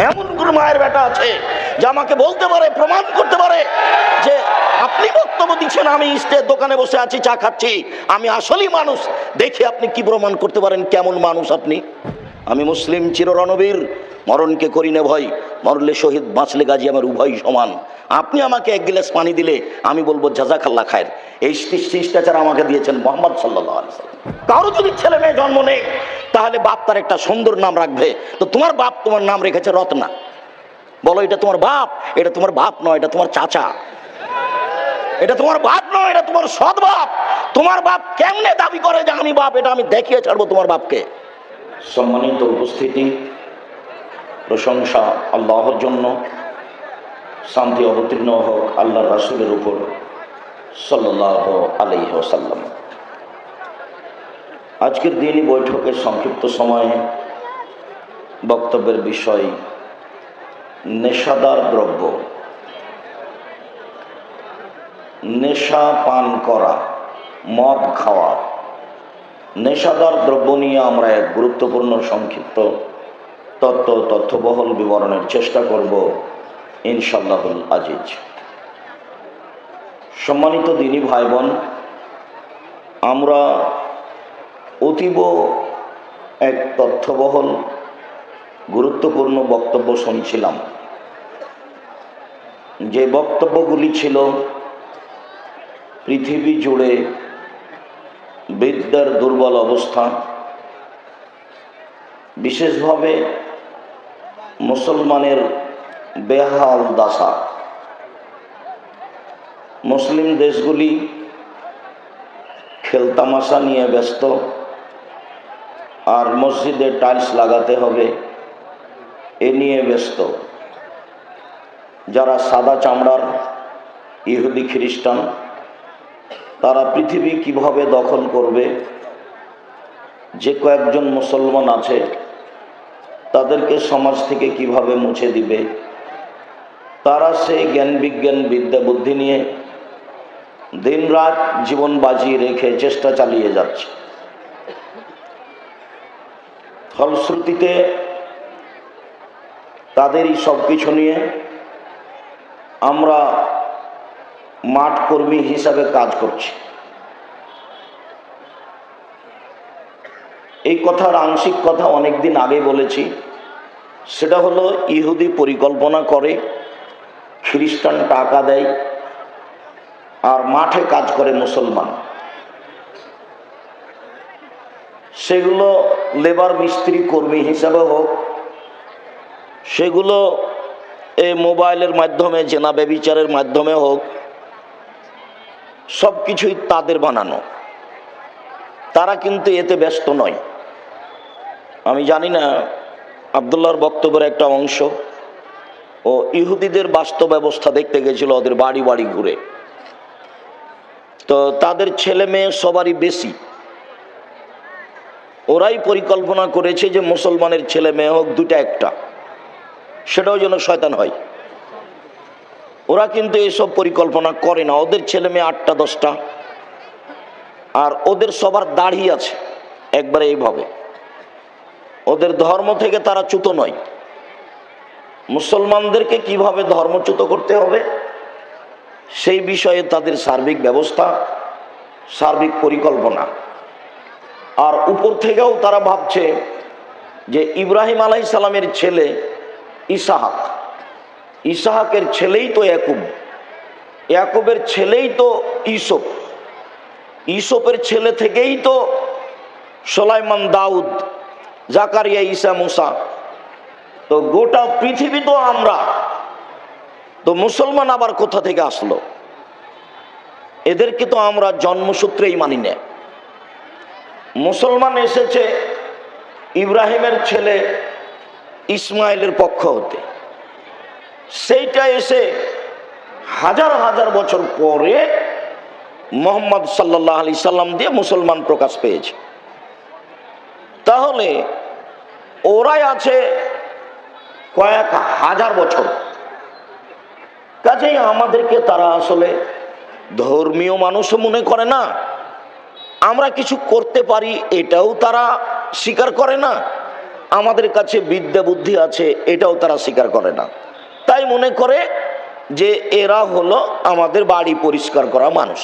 এমন কোন মায়ের বেটা আছে যে আমাকে বলতে পারে, প্রমাণ করতে পারে যে আপনি বক্তব্য দিচ্ছেন, আমি স্টেজ দোকানে বসে আছি, চা খাচ্ছি, আমি আসলেই মানুষ? দেখে আপনি কি প্রমাণ করতে পারেন কেমন মানুষ আপনি? আমি মুসলিম চির রণবীর, মরণকে করি না ভয়, মরলে শহীদ বাঁচলে গাজী আমার উভয় সমান। আপনি আমাকে এক গ্লাস পানি দিলে আমি বলবো জাযাকাল্লাহ খায়ের। এই শিষ্টাচার আমাকে দিয়েছেন মুহাম্মদ সাল্লাল্লাহু আলাইহি ওয়াসাল্লাম। কারো যদি ছেলে মেয়ে জন্ম নেই তাহলে বাপ তার একটা সুন্দর নাম রাখবে। তো তোমার বাপ তোমার নাম রেখেছে রত্না, বলো এটা তোমার বাপ? এটা তোমার বাপ নয়, এটা তোমার চাচা। এটা তোমার বাপ নয়, এটা তোমার সৎ বাপ। তোমার বাপ কেমনে দাবি করে যে আমি বাপ? এটা আমি দেখিয়ে ছাড়বো তোমার বাপকে। সম্মানিত উপস্থিতি, প্রশংসা আল্লাহর জন্য, শান্তি অবতীর্ণ হোক আল্লাহর রাসূলের উপর সাল্লাল্লাহু আলাইহি ওয়াসাল্লাম। আজকের দিনই বৈঠকের সংক্ষিপ্ত সময়ে বক্তব্যের বিষয় নেশাদার দ্রব্য, নেশা পান করা, মদ খাওয়া, নেশাদার দ্রব্য নিয়ে আমরা এক গুরুত্বপূর্ণ সংক্ষিপ্ত তথ্যবহল বিবরণের চেষ্টা করব ইনশাআল্লাহুল আজিজ। সম্মানিত দিনী ভাই বোন, আমরা অতীব এক তথ্যবহল গুরুত্বপূর্ণ বক্তব্য শুনছিলাম। যে বক্তব্যগুলি ছিল পৃথিবী জুড়ে বিদ্যার দুর্বল অবস্থা, বিশেষভাবে মুসলমানের বেহাল দশা। মুসলিম দেশগুলি খেলতামাশা নিয়ে ব্যস্ত, আর মসজিদে টাইলস লাগাতে হবে এ নিয়ে ব্যস্ত। যারা সাদা চামড়ার ইহুদি খ্রিস্টান, তারা পৃথিবী কিভাবে দখল করবে, যে কয়েকজন মুসলমান আছে তাদেরকে সমাজ থেকে কিভাবে মুছে দিবে, তারা সেই জ্ঞান বিজ্ঞান বিদ্যা বুদ্ধি নিয়ে দিনরাত জীবন বাজিয়ে রেখে চেষ্টা চালিয়ে যাচ্ছে। ফলশ্রুতিতে তাদেরই সব কিছু নিয়ে আমরা মাঠ কর্মী হিসাবে কাজ করছি। এই কথার আংশিক কথা অনেকদিন আগে বলেছি, সেটা হলো ইহুদি পরিকল্পনা করে, খ্রিস্টান টাকা দেয়, আর মাঠে কাজ করে মুসলমান। সেগুলো লেবার মিস্ত্রি কর্মী হিসাবে হোক, সেগুলো এই মোবাইলের মাধ্যমে জেনা ব্যভিচারের মাধ্যমে হোক, সব কিছুই তাদের বানানো। তারা কিন্তু এতে ব্যস্ত নয়। আমি জানি না, আব্দুল্লাহর বক্তব্যের একটা অংশ ও ইহুদিদের বাস্তব ব্যবস্থা দেখতে গেছিল, ওদের বাড়ি বাড়ি ঘুরে। তো তাদের ছেলে মেয়ে সবারই বেশি। ওরাই পরিকল্পনা করেছে যে মুসলমানের ছেলে মেয়ে হোক দুটা একটা, সেটাও যেন শয়তান হয়। ওরা কিন্তু এসব পরিকল্পনা করে না। ওদের ছেলে মেয়ে 8টা 10টা, আর ওদের সবার দাড়ি আছে একবারে এইভাবে। ওদের ধর্ম থেকে তারা চ্যুত নয়। মুসলমানদেরকে কিভাবে ধর্মচ্যুত করতে হবে সেই বিষয়ে তাদের সার্বিক ব্যবস্থা, সার্বিক পরিকল্পনা। আর উপর থেকেও তারা ভাবছে যে ইব্রাহিম আলাইহিস সালামের ছেলে ইসহাক, ইসহাকের ছেলেই তো ইয়াকুব, ইয়াকুবের ছেলেই তো ইউসুফ, ইউসুফের ছেলে থেকেই তো সুলাইমান, দাউদ, জাকারিয়া, ঈসা, মুসা। তো গোটা পৃথিবী তো আমরা। তো মুসলমান আবার কোথা থেকে আসলো? এদেরকে তো আমরা জন্মসূত্রেই মানি না। মুসলমান এসেছে ইব্রাহিমের ছেলে ইসমাইলের পক্ষ হতে। সেইটা এসে হাজার হাজার বছর পরে মুহাম্মদ সাল্লাল্লাহু আলাইহি সাল্লাম দিয়ে মুসলমান প্রকাশ পেয়েছে। তাহলে ওরাই আছে কয়েক হাজার বছর। কাজেই আমাদেরকে তারা আসলে ধর্মীয় মানুষও মনে করে না, আমরা কিছু করতে পারি এটাও তারা স্বীকার করে না, আমাদের কাছে বিদ্যা বুদ্ধি আছে এটাও তারা স্বীকার করে না। তাই মনে করে যে এরা হলো আমাদের বাড়ি পরিষ্কার করা মানুষ।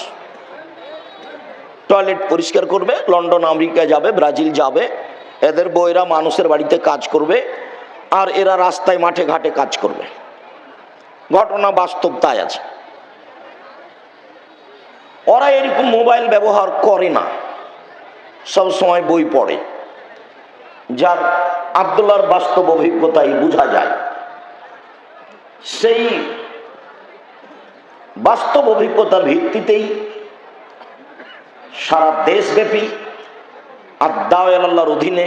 টয়লেট পরিষ্কার করবে, লন্ডন আমেরিকা যাবে, ব্রাজিল যাবে, এদের বইরা মানুষের বাড়িতে কাজ করবে, আর এরা রাস্তায় মাঠে ঘাটে কাজ করবে। ঘটনা বাস্তব তাই আছে। ওরা এরকম মোবাইল ব্যবহার করে না, সব সময় বই পড়ে, যার আব্দুল্লাহর বাস্তব অভিজ্ঞতাই বোঝা যায়। সেই বাস্তব অভিজ্ঞতার ভিত্তিতেই সারা দেশব্যাপী আদ-দাওয়া ইলাল্লাহর অধীনে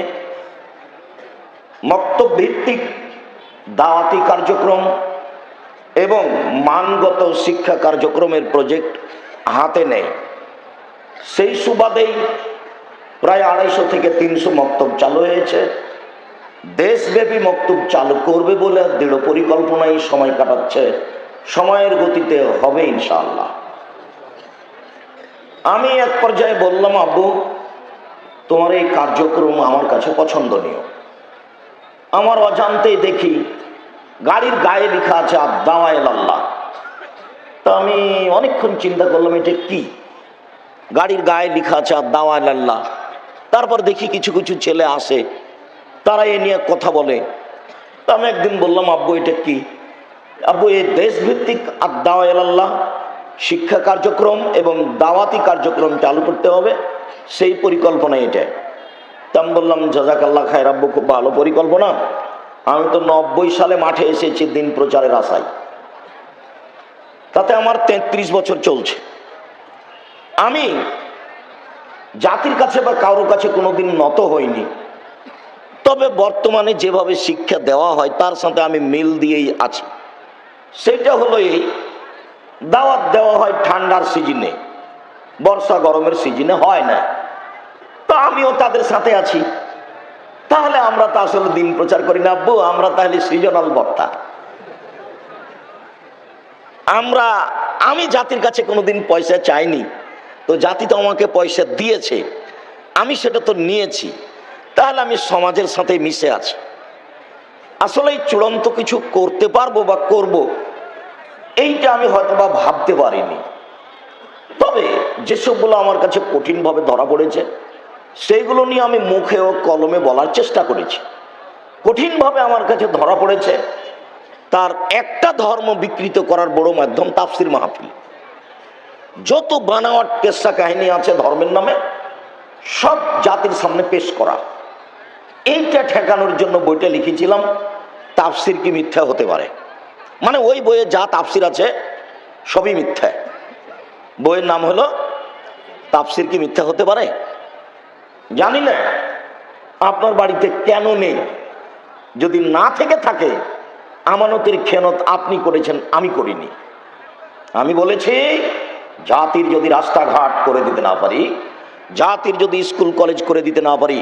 মক্তব ভিত্তিক দাওয়াতি কার্যক্রম এবং মানগত শিক্ষা কার্যক্রমের প্রজেক্ট হাতে নেয়। সেই সুবাদেই প্রায় 250 থেকে 300 মক্তব চালু হয়েছে। দেশব্যাপী মক্তব চালু করবে বলে দৃঢ় পরিকল্পনায় সময় কাটাচ্ছে। সময়ের গতিতে হবে ইনশাআল্লাহ। আমি এক পর্যায়ে বললাম, আব্বু তোমার এই কার্যক্রম আমার কাছে পছন্দনীয়। আমার অজান্তেই দেখি গাড়ির গায়ে লেখা আছে আদ-দাওয়া ইলাল্লাহ। তা আমি অনেকক্ষণ চিন্তা করলাম এটা কি, গাড়ির গায়ে লেখা আছে আদ-দাওয়া ইলাল্লাহ। তারপর দেখি কিছু কিছু ছেলে আসে, তারা এ নিয়ে কথা বলে। তা আমি একদিন বললাম, আব্বু এটা কি? আব্বু এই দেশভিত্তিক আদ-দাওয়া ইলাল্লাহ শিক্ষা কার্যক্রম এবং দাওয়াতি কার্যক্রম চালু করতে হবে, সেই পরিকল্পনা এটা। তা আমি বললাম, জাযাকাল্লাহ খায়র আব্বু, খুব ভালো পরিকল্পনা। আমি তো 90 সালে মাঠে এসেছি দিন প্রচারের আশায়, তাতে আমার 33 বছর চলছে। আমি জাতির কাছে বা কারোর কাছে কোনোদিন নত হইনি, তবে বর্তমানে যেভাবে শিক্ষা দেওয়া হয় তার সাথে আমি মিল দিয়েই আছি। সেটা হলো এই, দাওয়াত দেওয়া হয় ঠান্ডার সিজনে, বর্ষা গরমের সিজনে হয় না। তো আমিও তাদের সাথে আছি। তাহলে আমরা তো আসলে দিন প্রচার করি না আব্বু, আমরা তাহলে সৃজনাল বক্তা। আমি জাতির কাছে কোনোদিন পয়সা চাইনি, তো জাতি তো আমাকে পয়সা দিয়েছে, আমি সেটা তো নিয়েছি, তাহলে আমি সমাজের সাথে মিশে আছি। আসলে এই চূড়ান্ত কিছু করতে পারবো বা করব, এইটা আমি হয়তো বা ভাবতে পারিনি। তবে যেসবগুলো আমার কাছে কঠিনভাবে ধরা পড়েছে সেইগুলো নিয়ে আমি মুখে ও কলমে বলার চেষ্টা করেছি। কঠিনভাবে আমার কাছে ধরা পড়েছে, তার একটা ধর্ম বিকৃত করার বড় মাধ্যম তাফসির মাহফিল। যত বানাওয়াট কেসা কাহিনী আছে ধর্মের নামে, সব জাতির সামনে পেশ করা। এইটা ঠেকানোর জন্য বইটা লিখেছিলাম, তাফসির কি মিথ্যা হতে পারে। মানে ওই বইয়ে যা তাফসির আছে সবই মিথ্যা। বইয়ের নাম হলো তাফসির কি মিথ্যা হতে পারে। জানি না আপনার বাড়িতে কেন নেই, যদি না থেকে থাকে আমানতের খেয়ানত আপনি করেছেন, আমি করিনি। আমি বলেছি, জাতির যদি রাস্তাঘাট করে দিতে না পারি, জাতির যদি স্কুল কলেজ করে দিতে না পারি,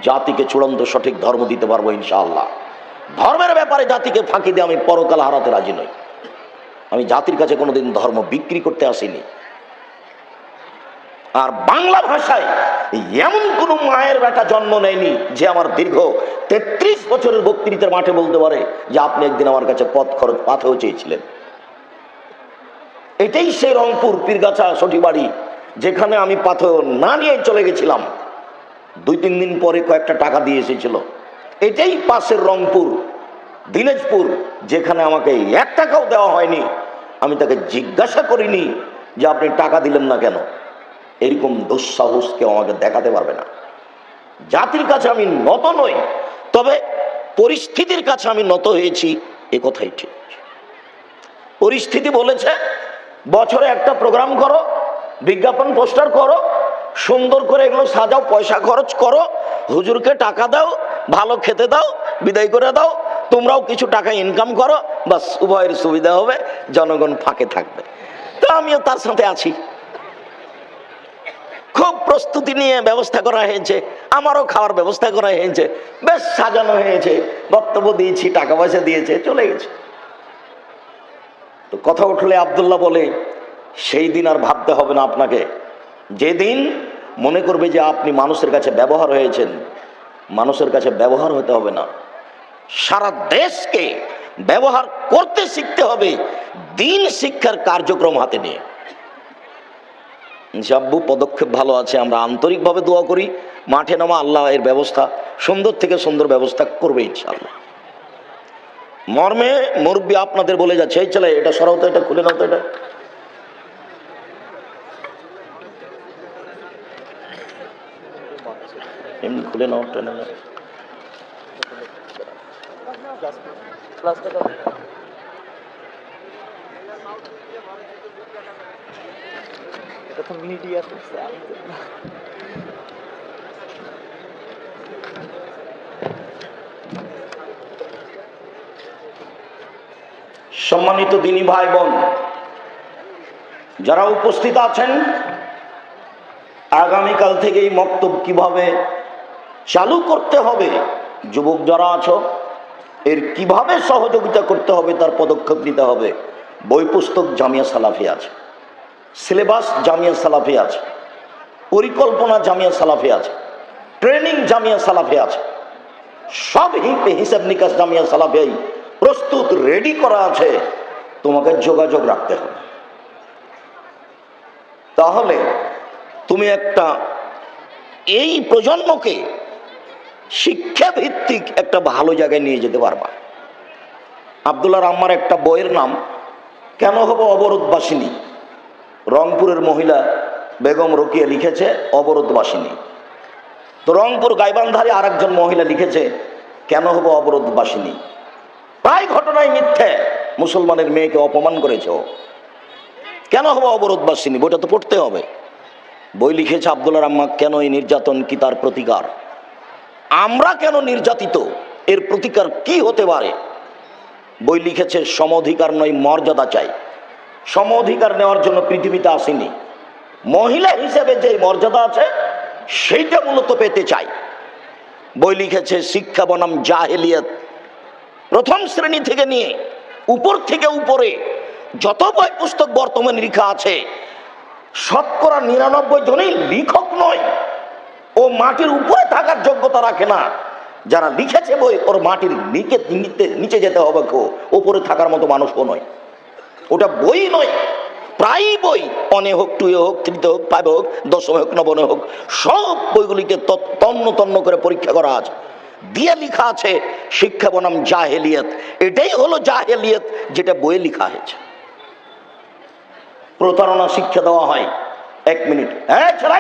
জাতিকে চূড়ান্ত সঠিক ধর্ম দিতে পারবো ইনশাআল্লাহ। ধর্মের ব্যাপারে জাতিকে ফাঁকি দিয়ে আমি পরকাল হারাতে রাজি নই। আমি জাতির কাছে কোনোদিন ধর্ম বিক্রি করতে আসিনি। আর বাংলা ভাষায় এমন কোন মায়ের বেটা জন্ম নেয়নি যে আমার দীর্ঘ 33 বছরের বক্তৃতার মাঠে বলতে পারে যে আপনি একদিন আমার কাছে পথ খরচ পাথেও চেয়েছিলেন। এটাই সেই রংপুর পীরগাছা সঠিবাড়ি, যেখানে আমি পাথেও না নিয়ে চলে গেছিলাম, 2-3 দিন পরে কয়েকটা টাকা দিয়ে এসেছিল। এটাই পাশের রংপুর দিনাজপুর, যেখানে আমাকে 1 টাকাও দেওয়া হয়নি। আমি তাকে জিজ্ঞাসা করিনি যে আপনি টাকা দিলেন না কেন। এরকম দুঃসাহস কেউ আমাকে দেখাতে পারবে না। জাতির কাছে আমি নত নই, তবে পরিস্থিতির কাছে আমি নত হয়েছি, এ কথাই ঠিক। পরিস্থিতি বলেছে বছরে একটা প্রোগ্রাম করো, বিজ্ঞাপন পোস্টার করো, সুন্দর করে এগুলো সাজাও, পয়সা খরচ করো, হুজুরকে টাকা দাও, ভালো খেতে দাও, বিদায় করে দাও, তোমরাও কিছু টাকা ইনকাম করো, বাস উভয়ের সুবিধা হবে, জনগণ ফাঁকে থাকবে। তো আমিও তার সাথে আছি। খুব প্রস্তুতি নিয়ে ব্যবস্থা করা হয়েছে, আমারও খাওয়ার ব্যবস্থা করা হয়েছে, বেশ সাজানো হয়েছে, বক্তব্য দিয়েছি, টাকা পয়সা দিয়েছে, চলে গেছে। তো কথা উঠলে আব্দুল্লাহ বলে, সেই দিন আর ভাবতে হবে না আপনাকে। যেদিন মনে করবে যে আপনি মানুষের কাছে ব্যবহার হয়েছেন, মানুষের কাছে ব্যবহার হতে হবে না, সারা দেশকে ব্যবহার করতে শিখতে হবে দিন শিক্ষার কার্যক্রম হাতে নিয়ে। জাব্বু পদক্ষেপ ভালো আছে, আমরা আন্তরিকভাবে দোয়া করি। মাঠে নামা আল্লাহ এর ব্যবস্থা সুন্দর থেকে সুন্দর ব্যবস্থা করবে ইনশাআল্লাহ। মর্মে মুরব্বী আপনাদের বলে যাচ্ছে, এই চলে এটা সরাও তো, এটা খুলে নাও তো, এটা এমনি খুলে নাও, টেনে নাও। মিডিয়া সম্মানিত দিনী ভাই বোন যারা উপস্থিত আছেন, আগামীকাল থেকে এই মক্তব কিভাবে চালু করতে হবে, যুবক যারা আছো এর কিভাবে সহযোগিতা করতে হবে তার পদক্ষেপ নিতে হবে। বই পুস্তক জামিয়া সালাফি আছে, সিলেবাস জামিয়া সালাফি আছে, পরিকল্পনা জামিয়া সালাফি আছে, ট্রেনিং জামিয়া সালাফি আছে, সব হিসাব নিকাশ জামিয়া সালাফি প্রস্তুত রেডি করা আছে। তোমাকে যোগাযোগ রাখতে হবে, তাহলে তুমি একটা এই প্রজন্মকে শিক্ষা ভিত্তিক একটা ভালো জায়গায় নিয়ে যেতে পারবা। আব্দুল্লাহ আম্মার একটা বইয়ের নাম কেন হবো অবরোধবাসিনী, রংপুরের মহিলা বেগম রোকিয়া লিখেছে অবরোধবাসিনী। তো রংপুর গাইবান্ধারে আরেকজন মহিলা লিখেছে কেন হবো অবরোধবাসিনী। প্রায় ঘটনায় মিথ্যে, মুসলমানের মেয়েকে অপমান করেছে ও, কেন হবো অবরোধবাসিনী, বইটা তো পড়তে হবে। বই লিখেছে আব্দুল্লাহ আম্মা কেন এই নির্যাতন, কি তার প্রতিকার, আমরা কেন নির্যাতিত, এর প্রতিকার কি হতে পারে। বই লিখেছে সম অধিকার নয় মর্যাদা চাই, সম অধিকার নেওয়ার জন্য পৃথিবীতে আসেনি, মহিলা হিসেবে যে মর্যাদা আছে সেইটা মূলত পেতে চাই। বই লিখেছে শিক্ষা বনাম জাহেলিয়াত, প্রথম শ্রেণী থেকে নিয়ে উপর থেকে উপরে যত বই পুস্তক বর্তমানে লেখা আছে শতকরা 99 জনই লেখক নয়, ও মাটির উপরে থাকার যোগ্যতা রাখে না। যারা লিখেছে বই ওর মাটির নিচে যেতে হবে, ওপরে থাকার মতো মানুষও নয়, ওটা বই নয়। প্রায় বই অনে হোক, টুয়ে হোক, থ্রিতে হোক, ফাইভে হোক, দশমে হোক, নবমে হোক, সব বইগুলিকে তন্ন তন্ন করে পরীক্ষা করা আছে, দিয়ে লেখা আছে শিক্ষা বনাম জাহেলিয়াত। এটাই হলো জাহেলিয়াত যেটা বইয়ে লেখা হয়েছে। প্রতারণা শিক্ষা দেওয়া হয়। 1 মিনিট, হ্যাঁ ছেলে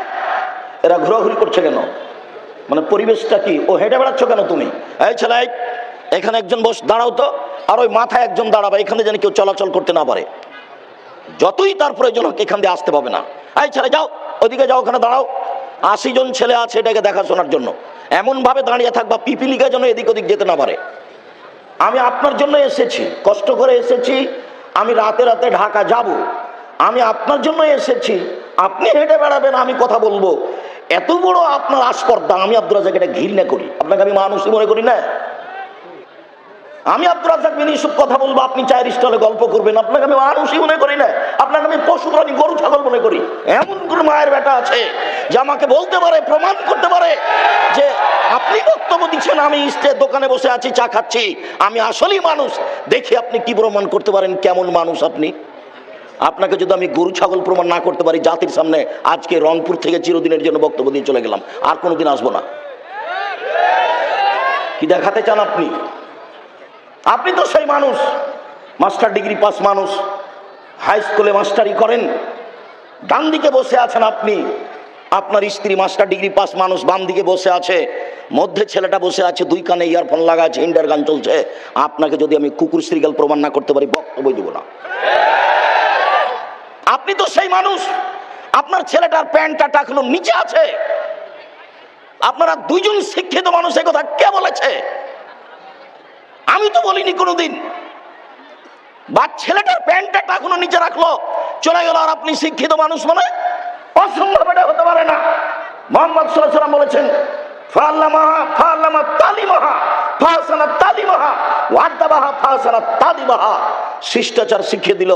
এরা ঘোরাঘুরি করছে কেন, মানে পরিবেশটা কি, ও হেঁটে বেড়াচ্ছ কেন তুমি, এই ছেলে এখানে একজন বস দাঁড়াও তো, আর ওই মাথায় একজন দাঁড়াবে, এখানে যেন কেউ চলাচল করতে না পারে, যতই তার প্রয়োজন হোক এখান দিয়ে আসতে পাবে না। এই ছেলে যাও ওদিকে যাও, ওখানে দাঁড়াও, 80 জন ছেলে আছে এটাকে দেখাশোনার জন্য, এমন ভাবে দাঁড়িয়ে থাকবা পিপিলিকা যেন এদিক ওদিক যেতে না পারে। আমি আপনার জন্য এসেছি, কষ্ট করে এসেছি, আমি রাতে রাতে ঢাকা যাব, আমি আপনার জন্য এসেছি, আপনি হেঁটে বেড়াবেন, আমি কথা বলবো, এত বড় আপনার আস্পর্ধা। আমি আব্দুর রাজ্জাক এটা ঘৃণা করি, আপনাকে আমি মানুষই মনে করি না। আমি আব্দুর রাজ্জাক বিন ইউসুফ কথা বলবো, আপনি চায়ের স্টলে গল্প করবেন, আপনাকে আমি মানুষই মনে করি না, আপনাকে আমি পশু প্রাণী গরু ছাগল মনে করি। এমন কোন মায়ের বেটা আছে যে আমাকে বলতে পারে, প্রমাণ করতে পারে যে আপনি বক্তব্য দিচ্ছেন, আমি স্টের দোকানে বসে আছি, চা খাচ্ছি, আমি আসলেই মানুষ, দেখে আপনি কি প্রমাণ করতে পারেন কেমন মানুষ আপনি? আপনাকে যদি আমি গরু ছাগল প্রমাণ না করতে পারি, জাতির সামনে আজকে রংপুর থেকে চিরদিনের জন্য বক্তব্য দিয়ে চলে গেলাম, আর কোনোদিন আসবো না। কি দেখাতে চান আপনি? আপনি তো সেই মানুষ, মাস্টার ডিগ্রি পাস মানুষ, হাই স্কুলে মাস্টারি করেন, ডান দিকে বসে আছেন আপনি, আপনার স্ত্রী মাস্টার ডিগ্রি পাস মানুষ বাম দিকে বসে আছে, মধ্যে ছেলেটা বসে আছে, 2 কানে ইয়ারফোন লাগা আছে, ইন্টার গান চলছে। আপনাকে যদি আমি কুকুর শ্রীগাল প্রমাণ না করতে পারি, বক্তব্য দেবো না। আপনি তো সেই মানুষ, আপনার ছেলেটার প্যান্টটা টাকলো নিচে আছে, আপনারা 2 জন শিক্ষিত মানুষ, এ কথা কে বলেছে? আমি তো বলিনি কোনোদিন। বা ছেলেটার প্যান্টটা টাকলো নিচে রাখলো, চলে গেল, আর আপনি শিক্ষিত মানুষ মানে? অসম্ভব, এটা হতে পারে না। মুহাম্মদ সাল্লাল্লাহু আলাইহি ওয়াসাল্লাম বলেছেন ফাআল্লামাহা ফাআল্লামা তালিমাহা ফাহসানা তালিমাহা ওয়াদাবাহা ফাহসানা তাদিবাহা। শিষ্টাচার শিখিয়ে দিল,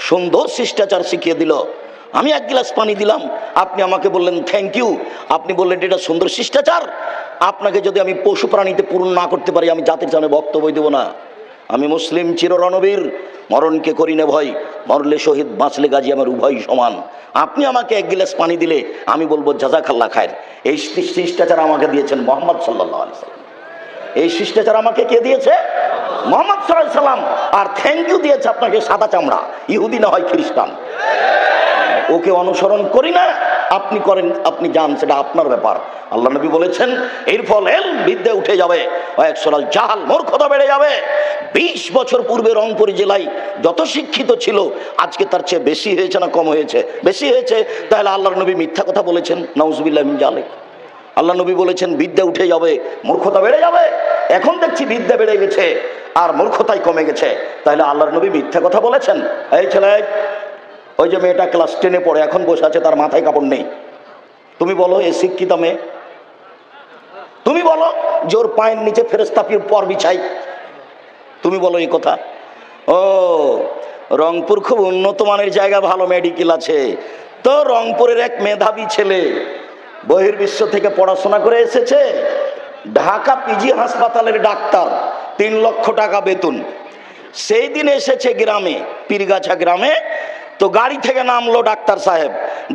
সুন্দর শিষ্টাচার শিখিয়ে দিল। আমি 1 গ্লাস পানি দিলাম, আপনি আমাকে বললেন থ্যাংক ইউ, আপনি বললেন এটা সুন্দর শিষ্টাচার। আপনাকে যদি আমি পশু প্রাণীতে পূরণ না করতে পারি, আমি জাতির সামনে বক্তব্য দেব না। আমি মুসলিম চির রণবীর, মরণকে করি না ভয়, মরলে শহীদ বাঁচলে গাজী আমার উভয় সমান। আপনি আমাকে এক গিলাস পানি দিলে আমি বলবো জাযাকাল্লাহ খায়ের। এই শিষ্টাচার আমাকে দিয়েছেন মোহাম্মদ সাল্লাল্লাহু আলাইহি সাল্লাম। এই শিষ্টাচার আমাকে কে দিয়েছে? মোহাম্মদ সাল্লাল্লাহু আলাইহি সাল্লাম। আর থ্যাংক ইউ দিয়েছে আপনাকে সাদা চামড়া, ইহুদি না হয় খ্রিস্টান। ওকে অনুসরণ করি না, আপনি করেন, আপনি যান, সেটা আপনার ব্যাপার। আল্লাহ নবী বলেছেন এর ফলে বিদ্যা উঠে যাবে, একসরাল জাহাল, মূর্খতা বেড়ে যাবে। 20 বছর পূর্বে রংপুর জেলায় যত শিক্ষিত ছিল আজকে তার চেয়ে বেশি হয়েছে না কম হয়েছে? বেশি হয়েছে। তাহলে আল্লাহর নবী মিথ্যা কথা বলেছেন? নাউজুবিল্লাহ মিন জালিক। আল্লাহ নবী বলেছেন বিদ্যা উঠে যাবে, মূর্খতা বেড়ে যাবে। এখন দেখছি বিদ্যা বেড়ে গেছে আর মূর্খতাই কমে গেছে। তাহলে আল্লাহর নবী মিথ্যা কথা বলেছেন? এই ছেলে, ওই যে মেয়েটা ক্লাস 10-এ পড়ে এখন বসে আছে, তার মাথায় কাপড় নেই, তুমি বলো এ শিক্ষিত মেয়ে? তুমি বলো যে ওর পায়ের নিচে ফেরেশতা পর বিছাই? তুমি বলো এই কথা? ও, রংপুর খুব উন্নত মানের জায়গা, ভালো মেডিকেল আছে। তো রংপুরের এক মেধাবী ছেলে বহির্বিশ্ব থেকে পড়াশোনা করে এসেছে, ঢাকা পিজি হাসপাতালের ডাক্তার, 3 লক্ষ টাকা বেতন। সেই দিন এসেছে গ্রামে, পীরগাছা গ্রামে। তো গাড়ি থেকে নামলো ডাক্তার সাহেব,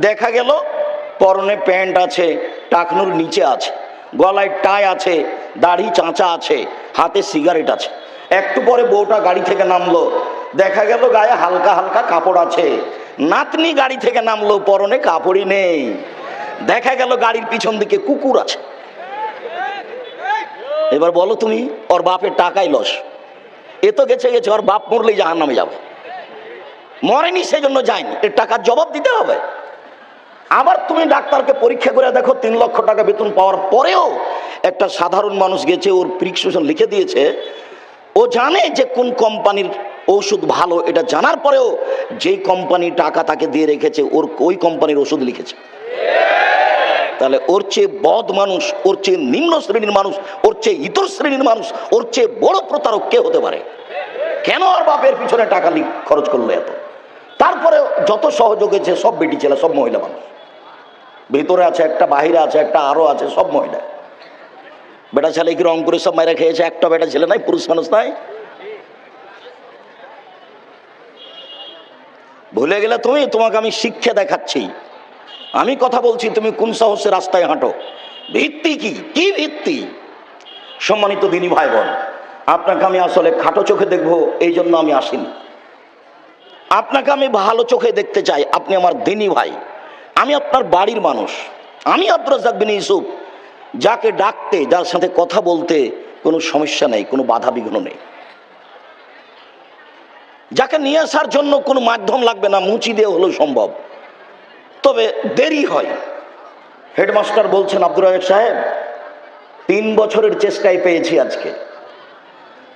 দেখা গেল পরনে প্যান্ট আছে, টাকনুর নিচে আছে, গলায় টাই আছে, দাড়ি চাঁচা আছে, হাতে সিগারেট আছে। একটু পরে বউটা গাড়ি থেকে নামলো, দেখা গেল গায়ে হালকা হালকা কাপড় আছে। নাতনি গাড়ি থেকে নামলো, পরনে কাপড়ই নেই। দেখা গেল গাড়ির পিছন দিকে কুকুর আছে। এবার বলো তুমি, ওর বাপের টাকাই লস। এ তো গেছে গেছে, ওর বাপ মরলেই জাহান্নামে যাবে, মরেনি সেজন্য যায়নি, এর টাকার জবাব দিতে হবে। আবার তুমি ডাক্তারকে পরীক্ষা করে দেখো, 3 লক্ষ টাকা বেতন পাওয়ার পরেও একটা সাধারণ মানুষ গেছে, ওর প্রেসক্রিপশন লিখে দিয়েছে, ও জানে যে কোন কোম্পানির ওষুধ ভালো, এটা জানার পরেও যেই কোম্পানি টাকা তাকে দিয়ে রেখেছে ওর ওই কোম্পানির ওষুধ লিখেছে। তাহলে ওর চেয়ে বদ মানুষ, ওর চেয়ে নিম্ন শ্রেণীর মানুষ, ওর চেয়ে ইতর শ্রেণীর মানুষ, ওর চেয়ে বড় প্রতারক কে হতে পারে? কেন আর বাপের পিছনে টাকা খরচ করলো এত? তারপরে যত সহযোগ হয়েছে সব বেটি ছেলে, সব মহিলা মানুষ। ভিতরে আছে একটা, বাহিরে আছে একটা, আরো আছে, সব মহিলা। বেটা ছেলে কি রংপুরে সব মাইরা খেয়েছে? একটা বেটা ছেলে নাই, পুরুষ মানুষ নাই। ভুলে গেলে তুমি? তোমাকে আমি শিক্ষা দেখাচ্ছি, আমি কথা বলছি, তুমি কোন সাহসে রাস্তায় হাঁটো? ভিত্তি কি? কি ভিত্তি? সম্মানিত দিনী ভাই বোন, আপনাকে আমি আসলে খাটো চোখে দেখবো এই জন্য আমি আসিনি। আপনাকে আমি ভালো চোখে দেখতে চাই, আপনি আমার দিনী ভাই, আমি আপনার বাড়ির মানুষ। আমি আব্দুর রাজ্জাক বিন ইউসুফ, যাকে ডাকতে, যার সাথে কথা বলতে কোনো সমস্যা নেই, কোনো বাধা বিঘ্ন নেই, যাকে নিয়ে আসার জন্য কোনো মাধ্যম লাগবে না, মুচি দিয়ে হলেও সম্ভব, তবে দেরি হয়। হেডমাস্টার বলছেন আব্দুর রাজ্জাক সাহেব 3 বছরের চেষ্টায় পেয়েছি আজকে।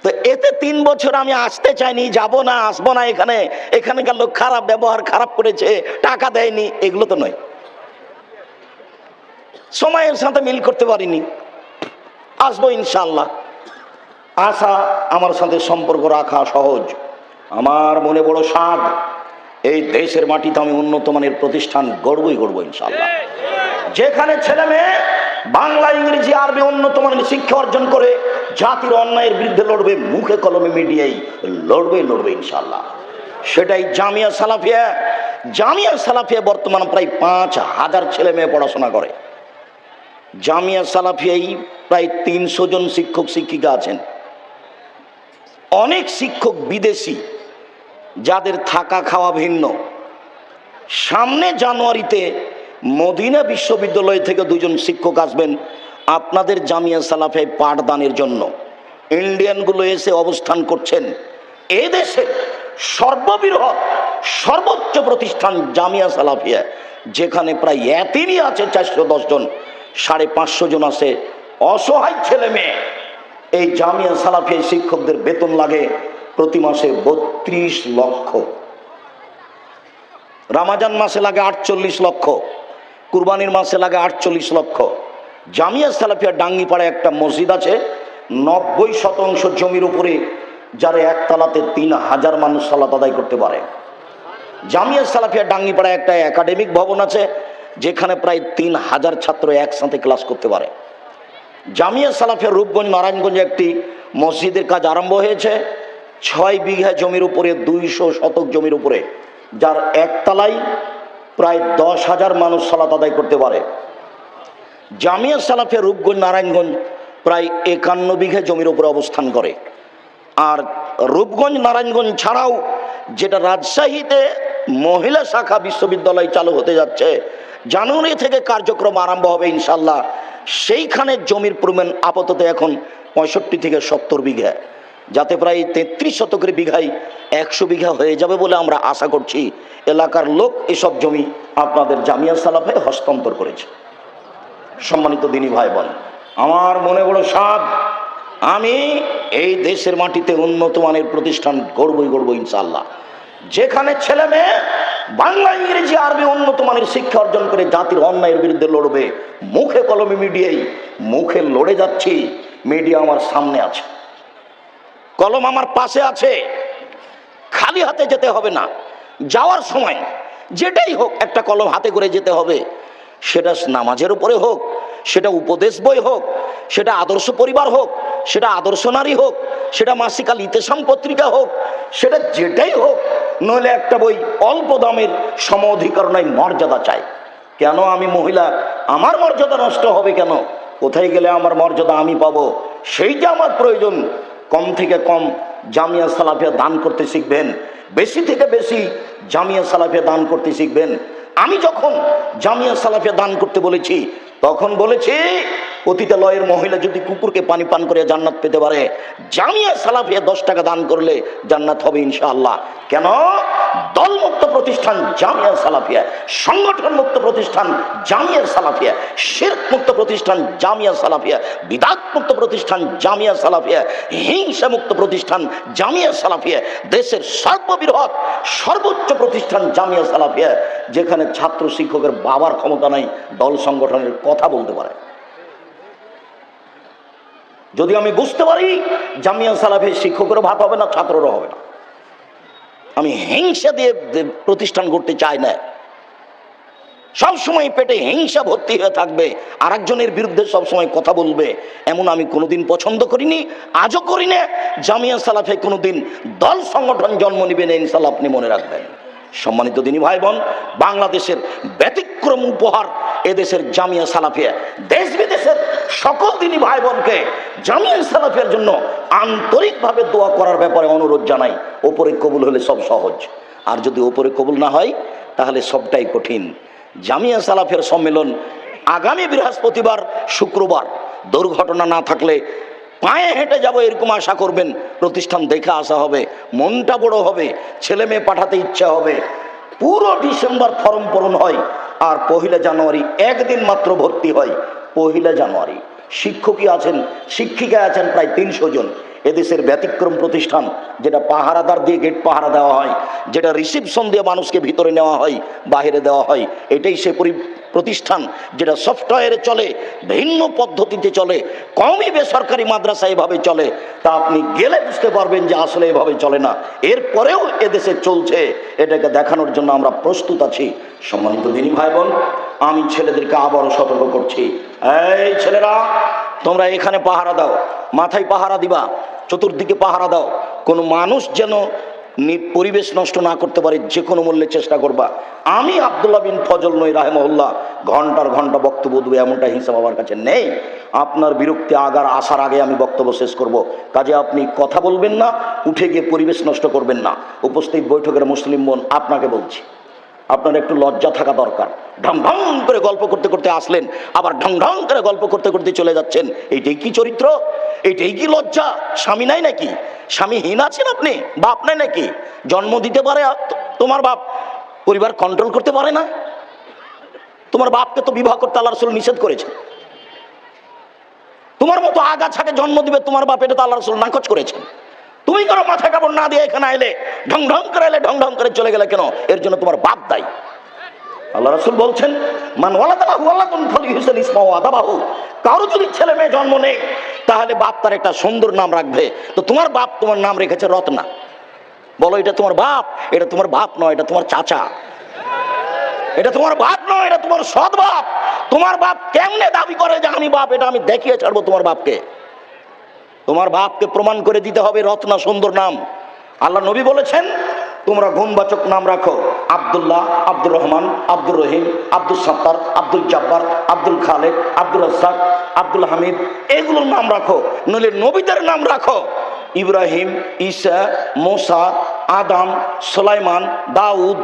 তো এতে 3 বছর আমি আসতে চাইনি, যাব না, আসবো না, এখানকার লোক খারাপ ব্যবহার, খারাপ করেছে, টাকা দেয়নি, এগুলো তো নয়। সময়ের সাথে মিল করতে পারিনি, আসবো ইনশাআল্লাহ। আশা, আমার সাথে সম্পর্ক রাখা সহজ। আমার মনে বড় সাধ, এই দেশের মাটিতে আমি উন্নত মানের প্রতিষ্ঠান গড়বই গড়বো ইনশাআল্লাহ, যেখানে ছেলে মেয়ে বাংলা, ইংরেজি, আরবি উন্নত মানের শিক্ষা অর্জন করে জাতির অন্যায়ের বিরুদ্ধে লড়বে, মুখে কলমে মিডিয়ায় লড়বে ইনশাআল্লাহ। সেটাই জামিয়া সালাফিয়া। জামিয়া সালাফিয়া বর্তমানে প্রায় 5000 ছেলে মেয়ে পড়াশোনা করে। জামিয়া সালাফিয়ায় প্রায় 300 জন শিক্ষক শিক্ষিকা আছেন। অনেক শিক্ষক বিদেশি, যাদের থাকা খাওয়া ভিন্ন। সামনে জানুয়ারিতে মদিনা বিশ্ববিদ্যালয় থেকে 2 জন শিক্ষক আসবেন আপনাদের জামিয়া সালাফিয়ায় পাঠদানের জন্য। ইন্ডিয়ানগুলো এসে অবস্থান করছেন। এই দেশে সর্ববৃহৎ সর্বোচ্চ প্রতিষ্ঠান জামিয়া সালাফিয়া, যেখানে প্রায় এতিমই আছে 410 জন, 550 জন আছে অসহায় ছেলে মেয়ে। এই জামিয়া সালাফিয়া শিক্ষকদের বেতন লাগে প্রতি মাসে 32 লক্ষ। রামাজান মাসে লাগে 48 লক্ষ, কুরবানির মাসে লাগে 48 লক্ষ। জামিয়া সালাফিয়া ডাঙ্গিপাড়ায় একটা মসজিদ আছে, 90% জমির উপরে, যারা একতলাতে 3000 মানুষ সালাত আদায় করতে পারে। জামিয়া সালাফিয়া ডাঙ্গিপাড়ায় একটা একাডেমিক ভবন আছে, যেখানে প্রায় 3000 ছাত্র একসাথে ক্লাস করতে পারে। জামিয়া সালাফিয়া রূপগঞ্জ নারায়ণগঞ্জে একটি মসজিদের কাজ আরম্ভ হয়েছে। 6 বিঘা জমির উপরে, 200 শতক জমির উপরে, যার একতলায় প্রায় 10,000 মানুষ সালাত আদায় করতে পারে। জামিয়া সালাফিয়া রূপগঞ্জ নারায়ণগঞ্জ প্রায় 51 বিঘা জমির উপরে অবস্থান করে। আর রূপগঞ্জ নারায়ণগঞ্জ ছাড়াও যেটা রাজশাহীতে মহিলা শাখা বিশ্ববিদ্যালয় চালু হতে যাচ্ছে, জানুয়ারি থেকে কার্যক্রম আরম্ভ হবে ইনশাল্লাহ, সেইখানে জমির পরিমাণ আপাতত এখন 65 থেকে 70 বিঘা, যাতে প্রায় 33 শতকের বিঘায় 100 বিঘা হয়ে যাবে বলে আমরা আশা করছি। এলাকার লোক এসব জমি আপনাদের জামিয়া সালাফে হস্তান্তর করেছে। সম্মানিত দিনী ভাই বোন, আমার মনে বড় সাধ, আমি এই দেশের মাটিতে উন্নত মানের প্রতিষ্ঠান গড়বই ইনশাআল্লাহ, যেখানে ছেলে মেয়ে বাংলা, ইংরেজি, আরবি উন্নত মানের শিক্ষা অর্জন করে জাতির অন্যায়ের বিরুদ্ধে লড়বে। মুখে কলমে মিডিয়াই, মুখে লড়ে যাচ্ছি, মিডিয়া আমার সামনে আছে, কলম আমার পাশে আছে, খালি হাতে যেতে হবে না। যাওয়ার সময় যেটাই হোক একটা কলম হাতে করে যেতে হবে। সেটা নামাজের উপরে হোক, সেটা উপদেশ বই হোক, সেটা আদর্শ পরিবার হোক, সেটা আদর্শ নারী হোক, সেটা মাসিক আল ইতেসাম পত্রিকা হোক, সেটা যেটাই হোক, নইলে একটা বই অল্প দামের সম অধিকার নাই, মর্যাদা চাই। কেন আমি মহিলা, আমার মর্যাদা নষ্ট হবে কেন? কোথায় গেলে আমার মর্যাদা আমি পাবো, সেইটা আমার প্রয়োজন। কম থেকে কম জামিয়া সালাফিয়া দান করতে শিখবেন, বেশি থেকে বেশি জামিয়া সালাফিয়া দান করতে শিখবেন। আমি যখন জামিয়া সালাফিয়া দান করতে বলেছি, তখন বলেছি পতিতালয়ের মহিলা যদি কুকুরকে পানি পান করে জান্নাত পেতে পারে, জামিয়া সালাফিয়া 10 টাকা দান করলে জান্নাত হবে ইনশাআল্লাহ। কেন? দলমুক্ত প্রতিষ্ঠান জামিয়া সালাফিয়া, সংগঠন মুক্ত প্রতিষ্ঠান জামিয়া সালাফিয়া, শিরক মুক্ত প্রতিষ্ঠান জামিয়া সালাফিয়া, বিদআত মুক্ত প্রতিষ্ঠান জামিয়া সালাফিয়া, হিংসা মুক্ত প্রতিষ্ঠান জামিয়া সালাফিয়া, দেশের সর্ববৃহৎ সর্বোচ্চ প্রতিষ্ঠান জামিয়া সালাফিয়া, যেখানে ছাত্র শিক্ষকের বাবার ক্ষমতা নাই দল সংগঠনের কথা বলতে পারে। যদি আমি বুঝতে পারি জামিয়া সালাফিয়া শিক্ষকেরও ভাত হবে না, ছাত্ররও হবে না, আমি হিংসা দিয়ে প্রতিষ্ঠান করতে চাই না। সবসময় পেটে হিংসা ভর্তি হয়ে থাকবে, আর একজনের বিরুদ্ধে সবসময় কথা বলবে, এমন আমি কোনোদিন পছন্দ করিনি, আজও করি না। জামিয়া সালাফিয়া কোনোদিন দল সংগঠন জন্ম নিবে না, ইনশাআল্লাহ আপনি মনে রাখবেন। সম্মানিত দিনী ভাই বোন, বাংলাদেশের ব্যতিক্রম উপহার এদেশের জামিয়া সালাফিয়া। দেশ বিদেশের সকল দিনী ভাই বোনকে জামিয়া সালাফিয়ার জন্য আন্তরিকভাবে দোয়া করার ব্যাপারে অনুরোধ জানাই। ওপরে কবুল হলে সব সহজ, আর যদি ওপরে কবুল না হয় তাহলে সবটাই কঠিন। জামিয়া সালাফিয়ার সম্মেলন আগামী বৃহস্পতিবার, শুক্রবার। দুর্ঘটনা না থাকলে পায়ে হেঁটে যাব এরকম আশা করবেন। প্রতিষ্ঠান দেখে আসা হবে, মনটা বড় হবে, ছেলে মেয়ে পাঠাতে ইচ্ছা হবে। পুরো ডিসেম্বর ফর্ম পূরণ হয়, আর 1 জানুয়ারি একদিন মাত্র ভর্তি হয়। 1 জানুয়ারি শিক্ষকই আছেন, শিক্ষিকা আছেন প্রায় 300 জন। এদেশের ব্যতিক্রম প্রতিষ্ঠান, যেটা পাহারাদার দিয়ে গেট পাহারা দেওয়া হয়, যেটা রিসিপশন দিয়ে মানুষকে ভিতরে নেওয়া হয়, বাইরে দেওয়া হয়, এটাই সে প্রতিষ্ঠান যেটা সফটওয়্যারে চলে, ভিন্ন পদ্ধতিতে চলে, কমই বেসরকারি মাদ্রাসা এভাবে চলে। তা আপনি গেলে বুঝতে পারবেন যে আসলে এভাবে চলে না। এরপরেও এদেশে চলছে, এটাকে দেখানোর জন্য আমরা প্রস্তুত আছি। সম্মানিত দিনী ভাই বোন, আমি ছেলেদেরকে আবারও সতর্ক করছি, এই ছেলেরা, তোমরা এখানে পাহারা দাও, মাথায় পাহারা দিবা, চতুর্দিকে পাহারা দাও, কোনো মানুষ যেন পরিবেশ নষ্ট না করতে পারে, যে কোনো মূল্যে চেষ্টা করবা। আমি আব্দুল্লাহ বিন ফজল নই রাহেমাহুল্লাহ ঘন্টার ঘন্টা বক্তব্য দেবে এমনটা হিসাব আমার কাছে নেই। আপনার বিরক্তি আগার আসার আগে আমি বক্তব্য শেষ করব। কাজে আপনি কথা বলবেন না, উঠে গিয়ে পরিবেশ নষ্ট করবেন না। উপস্থিত বৈঠকের মুসলিম বোন, আপনাকে বলছি, আপনার একটু লজ্জা থাকা দরকার। ঢং ঢং করে গল্প করতে করতে আসলেন, আবার ঢং ঢং করে গল্প করতে করতে চলে যাচ্ছেন। এইটাই কি চরিত্র? এইটাই কি লজ্জা? স্বামী নাই নাকি? স্বামীহীন আছেন আপনি? বাপ নাই নাকি? জন্ম দিতে পারে তোমার বাপ, পরিবার কন্ট্রোল করতে পারে না? তোমার বাপকে তো বিবাহ করতে আল্লাহ রাসূল নিষেধ করেছে। তোমার মতো আগাছাকে জন্ম দিবে তোমার বাপ, এটা তো আল্লাহ রাসূল নাকচ করেছেন। তুমি কোনো মাথা কাপড় না দিয়ে এখানে আইলে, ঢং ঢং করে এলে, ঢং ঢং করে চলে গেলে কেন? এর জন্য তোমার বাপ দায়ী। আল্লাহ রাসূল বলছেন, মান ওয়ালাদাহু ওয়ালাদুন ফালিহুসিন ইসমাহু আদাবাহু। কারো যদি ছেলে মেয়ে জন্ম নেয়, তাহলে বাপ তার একটা সুন্দর নাম রাখবে। তো তোমার বাপ তোমার নাম রেখেছে রত্না। বলো এটা তোমার বাপ? এটা তোমার বাপ নয়, এটা তোমার চাচা। এটা তোমার বাপ নয়, এটা তোমার সৎ বাপ। তোমার বাপ কেমনে দাবি করে যে আমি বাপ, এটা আমি দেখিয়ে ছাড়বো তোমার বাপকে। তোমার বাপকে প্রমাণ করে দিতে হবে রত্না সুন্দর নাম। আল্লাহ নবী বলেছেন তোমরা গুণবাচক নাম রাখো, আব্দুল্লাহ, আব্দুর রহমান, আব্দুর রহিম, আব্দুল সত্তার, আব্দুল জব্বার, আব্দুল খালেক, আব্দুল রাজ্জাক, আব্দুল হামিদ, এগুলোর নাম রাখো। নইলে নবীদের নাম রাখো, ইব্রাহিম, ঈসা, মুসা, আদম, সুলাইমান, দাউদ,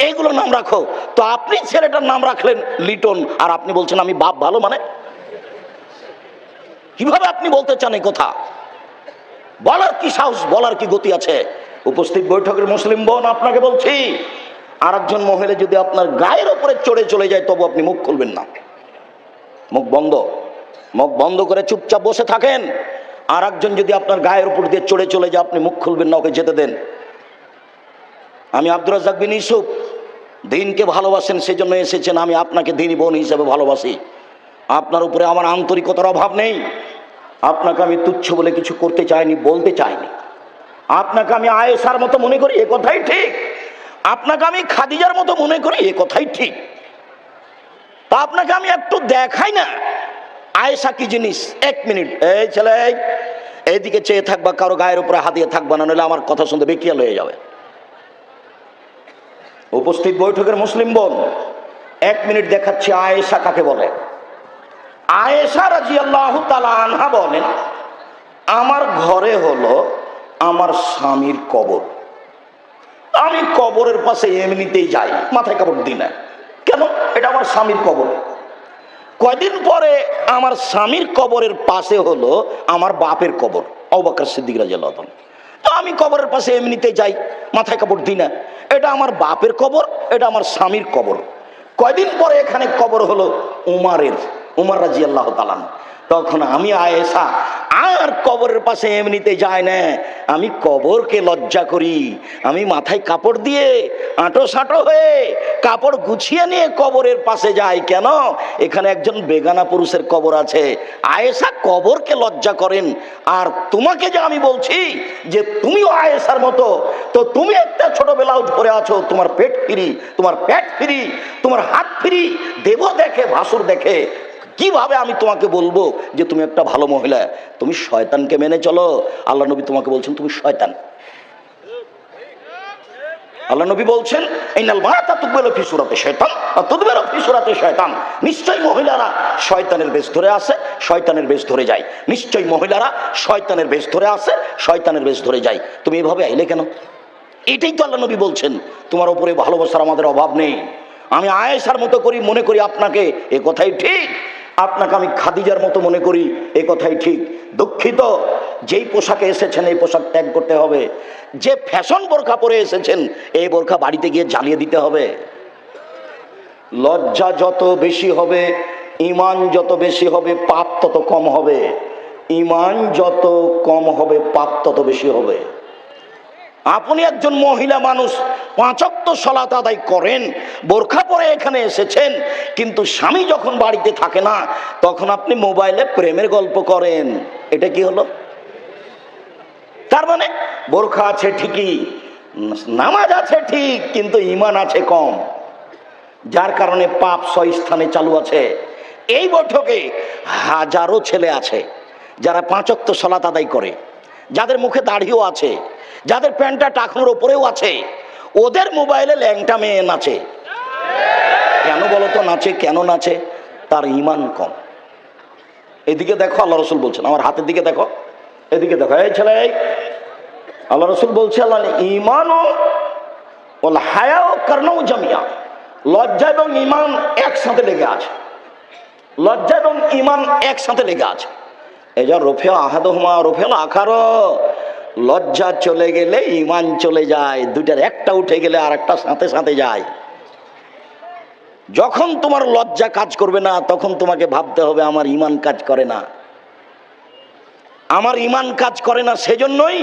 এইগুলোর নাম রাখো। তো আপনি ছেলেটার নাম রাখলেন লিটন, আর আপনি বলছেন আমি বাপ ভালো, মানে কিভাবে আপনি বলতে চান এই কথা? বলার কি সাহস, বলার কি গতি আছে? উপস্থিত বৈঠকের মুসলিম বোন, আপনাকে বলছি, আর একজন মহিলা যদি আপনার গায়ের উপরে চড়ে চলে যায় তবু আপনি মুখ খুলবেন না। মুখ বন্ধ, মুখ বন্ধ করে চুপচাপ বসে থাকেন। আর একজন যদি আপনার গায়ের উপর দিয়ে চড়ে চলে যায় আপনি মুখ খুলবেন না, ওকে যেতে দেন। আমি আব্দুর রাজ্জাক বিন ইউসুফ, দিনকে ভালোবাসেন সেজন্য এসেছেন, আমি আপনাকে দিনী বোন হিসেবে ভালোবাসি। আপনার উপরে আমার আন্তরিকতার অভাব নেই। আপনাকে আমি তুচ্ছ বলে কিছু করতে চাইনি, বলতে চাইনি। আপনাকে আমি আয়েশার মতো মনে করি, এ কথাই ঠিক। আপনাকে আমি খাদিজার মতো মনে করি, এ কথাই ঠিক। তা আপনাকে আমি একটু দেখাই না আয়েশা কি জিনিস। এক মিনিট, এই ছেলে এইদিকে চেয়ে থাকবা, কারো গায়ের উপরে হাত দিয়ে থাকবা না, নইলে আমার কথা শুনতে বেকিয়াল হয়ে যাবে। উপস্থিত বৈঠকের মুসলিম বোন, এক মিনিট দেখাচ্ছি আয়েশা কাকে বলে। আয়েশা রাদিয়াল্লাহু তাআলা আনহা বলেন, আমার ঘরে হলো আমার স্বামীর কবর, আমি কবরের পাশে এমনিতেই যাই, মাথায় কাপড় দিই না। কেন? এটা আমার স্বামীর কবর। কয়দিন পরে আমার স্বামীর কবরের পাশে হলো আমার বাপের কবর, আবু বকর সিদ্দিক রাদিয়াল্লাহু তাআলা। তো আমি কবরের পাশে এমনিতেই যাই, মাথায় কাপড় দিই না। এটা আমার বাপের কবর, এটা আমার স্বামীর কবর। কয়দিন পরে এখানে কবর হলো উমারের, উমর রাদিয়াল্লাহু তাআলা। তখন আমি আয়েশা আর কবরের পাশে এমনিতে যাই না, আমি কবরকে লজ্জা করি। আমি মাথায় কাপড় দিয়ে আঁটো সাঁটো হয়ে কাপড় গুছিয়ে নিয়ে কবরের পাশে যাই। কেন? এখানে একজন বেগানা পুরুষের কবর আছে। আয়েশা কবরকে লজ্জা করেন। আর তোমাকে যে আমি বলছি যে তুমিও আয়েশার মতো, তো তুমি একটা ছোট ব্লাউজ পরে আছো, তোমার পেট ফ্রি, তোমার পেট ফ্রি, তোমার হাত ফ্রি, দেব দেখে ভাসুর দেখে। কিভাবে আমি তোমাকে বলবো যে তুমি একটা ভালো মহিলা? তুমি শয়তানকে মেনে চলো। আল্লাহ নবী তোমাকে বলছেন তুমি শয়তান। আল্লাহ নবী বলছেন ইন্নাল মারাতা তুকবালু ফি সূরাতি শাইতান ওয়া তুদবারু ফি সূরাতি শাইতান। নিশ্চয়ই মহিলারা শয়তানের বেশ ধরে আসে, শয়তানের বেশ ধরে যায়। নিশ্চয়ই মহিলারা শয়তানের বেশ ধরে আসে, শয়তানের বেশ ধরে যায়। তুমি এভাবে আইলে কেন? এটাই তো আল্লাহ নবী বলছেন। তোমার উপরে ভালোবাসার আমাদের অভাব নেই। আমি আয়েশার মতো করি মনে করি আপনাকে, এ কথাই ঠিক। আপনাকে আমি খাদিজার মতো মনে করি, এ কথাই ঠিক। দুঃখিত, যেই পোশাকে এসেছেন এই পোশাক ত্যাগ করতে হবে। যে ফ্যাশন বোরখা পরে এসেছেন এই বোরখা বাড়িতে গিয়ে জ্বালিয়ে দিতে হবে। লজ্জা যত বেশি হবে, ঈমান যত বেশি হবে, পাপ তত কম হবে। ঈমান যত কম হবে, পাপ তত বেশি হবে। আপনি একজন মহিলা মানুষ, 5 ওয়াক্ত সালাত আদায় করেন, বোরখা পরে এখানে এসেছেন, কিন্তু স্বামী যখন বাড়িতে থাকে না তখন আপনি মোবাইলে প্রেমের গল্প করেন। এটা কি হলো? তার মানে বোরখা আছে ঠিকই, নামাজ আছে ঠিক, কিন্তু ঈমান আছে কম, যার কারণে পাপ 6 স্থানে চালু আছে। এই বৈঠকে হাজারো ছেলে আছে যারা 5 ওয়াক্ত সালাত আদায় করে, যাদের মুখে দাড়িও আছে, যাদের প্যান্টটা টাকনোর ওপরেও আছে, ওদের মোবাইলে ল্যাংটা মেয়ে নাচে। কেন বলতো নাচে? কেন নাচে? তার ঈমান কম। এদিকে দেখো, আল্লাহ রসুল বলছেন, আমার হাতের দিকে দেখো, এদিকে দেখো, এই ছেলে, আল্লাহ রসুল বলছে আল্লাহ ঈমানও ওয়াল হায়াও কারনাউ জামিয়া। লজ্জা এবং ঈমান একসাথে লেগে আছে। লজ্জা এবং ঈমান একসাথে লেগে আছে। এই যা রফিয়া আহাদুহুমা রফিয়াল আখার, লজ্জা চলে গেলে ঈমান চলে যায়, দুইটার একটা উঠে গেলে আর একটা সাথে সাথে যায়। যখন তোমার লজ্জা কাজ করবে না তখন তোমাকে ভাবতে হবে আমার ঈমান কাজ করে না, আমার ঈমান কাজ করে না। সেজন্যই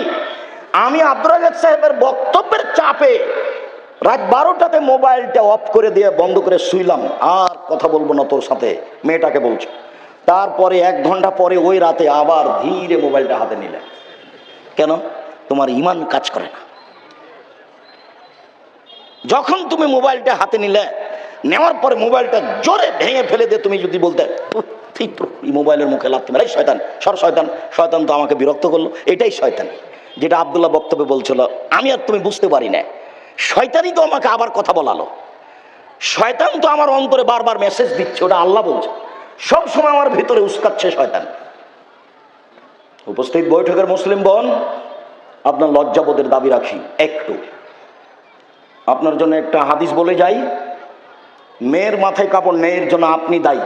আমি আব্দুর রাজ্জাক সাহেবের বক্তব্যের চাপে রাত 12টাতে মোবাইলটা অফ করে দিয়ে বন্ধ করে শুইলাম, আর কথা বলবো না তোর সাথে, মেয়েটাকে বলছে। তারপরে 1 ঘন্টা পরে ওই রাতে আবার ধীরে মোবাইলটা হাতে নিলে। কেন? তোমার ঈমান কাজ করে না। যখন তুমি মোবাইলটা হাতে নিলে নেওয়ার পরে মোবাইলটা জোরে ভেঙে ফেলে দিয়ে তুমি যদি বলতে এই মোবাইলের মুখে লাগতে পারে শয়তান, সর শয়তান, শয়তান তো আমাকে বিরক্ত করলো, এটাই শয়তান। যেটা আব্দুল্লাহ বক্তব্যে বলছিল, আমি আর তুমি বুঝতে পারি না, শয়তানই তো আমাকে আবার কথা বলালো, শয়তান তো আমার অন্তরে বারবার মেসেজ দিচ্ছে, ওটা আল্লাহ বলছে, সবসময় আমার ভিতরে উস্কাচ্ছে শয়তান। উপস্থিত বৈঠকের মুসলিম বোন, আপনার লজ্জাবোধের দাবি রাখি একটু। আপনার জন্য একটা হাদিস বলে যাই, মেয়ের মাথায় কাপড় নেই এর জন্য আপনি দায়ী,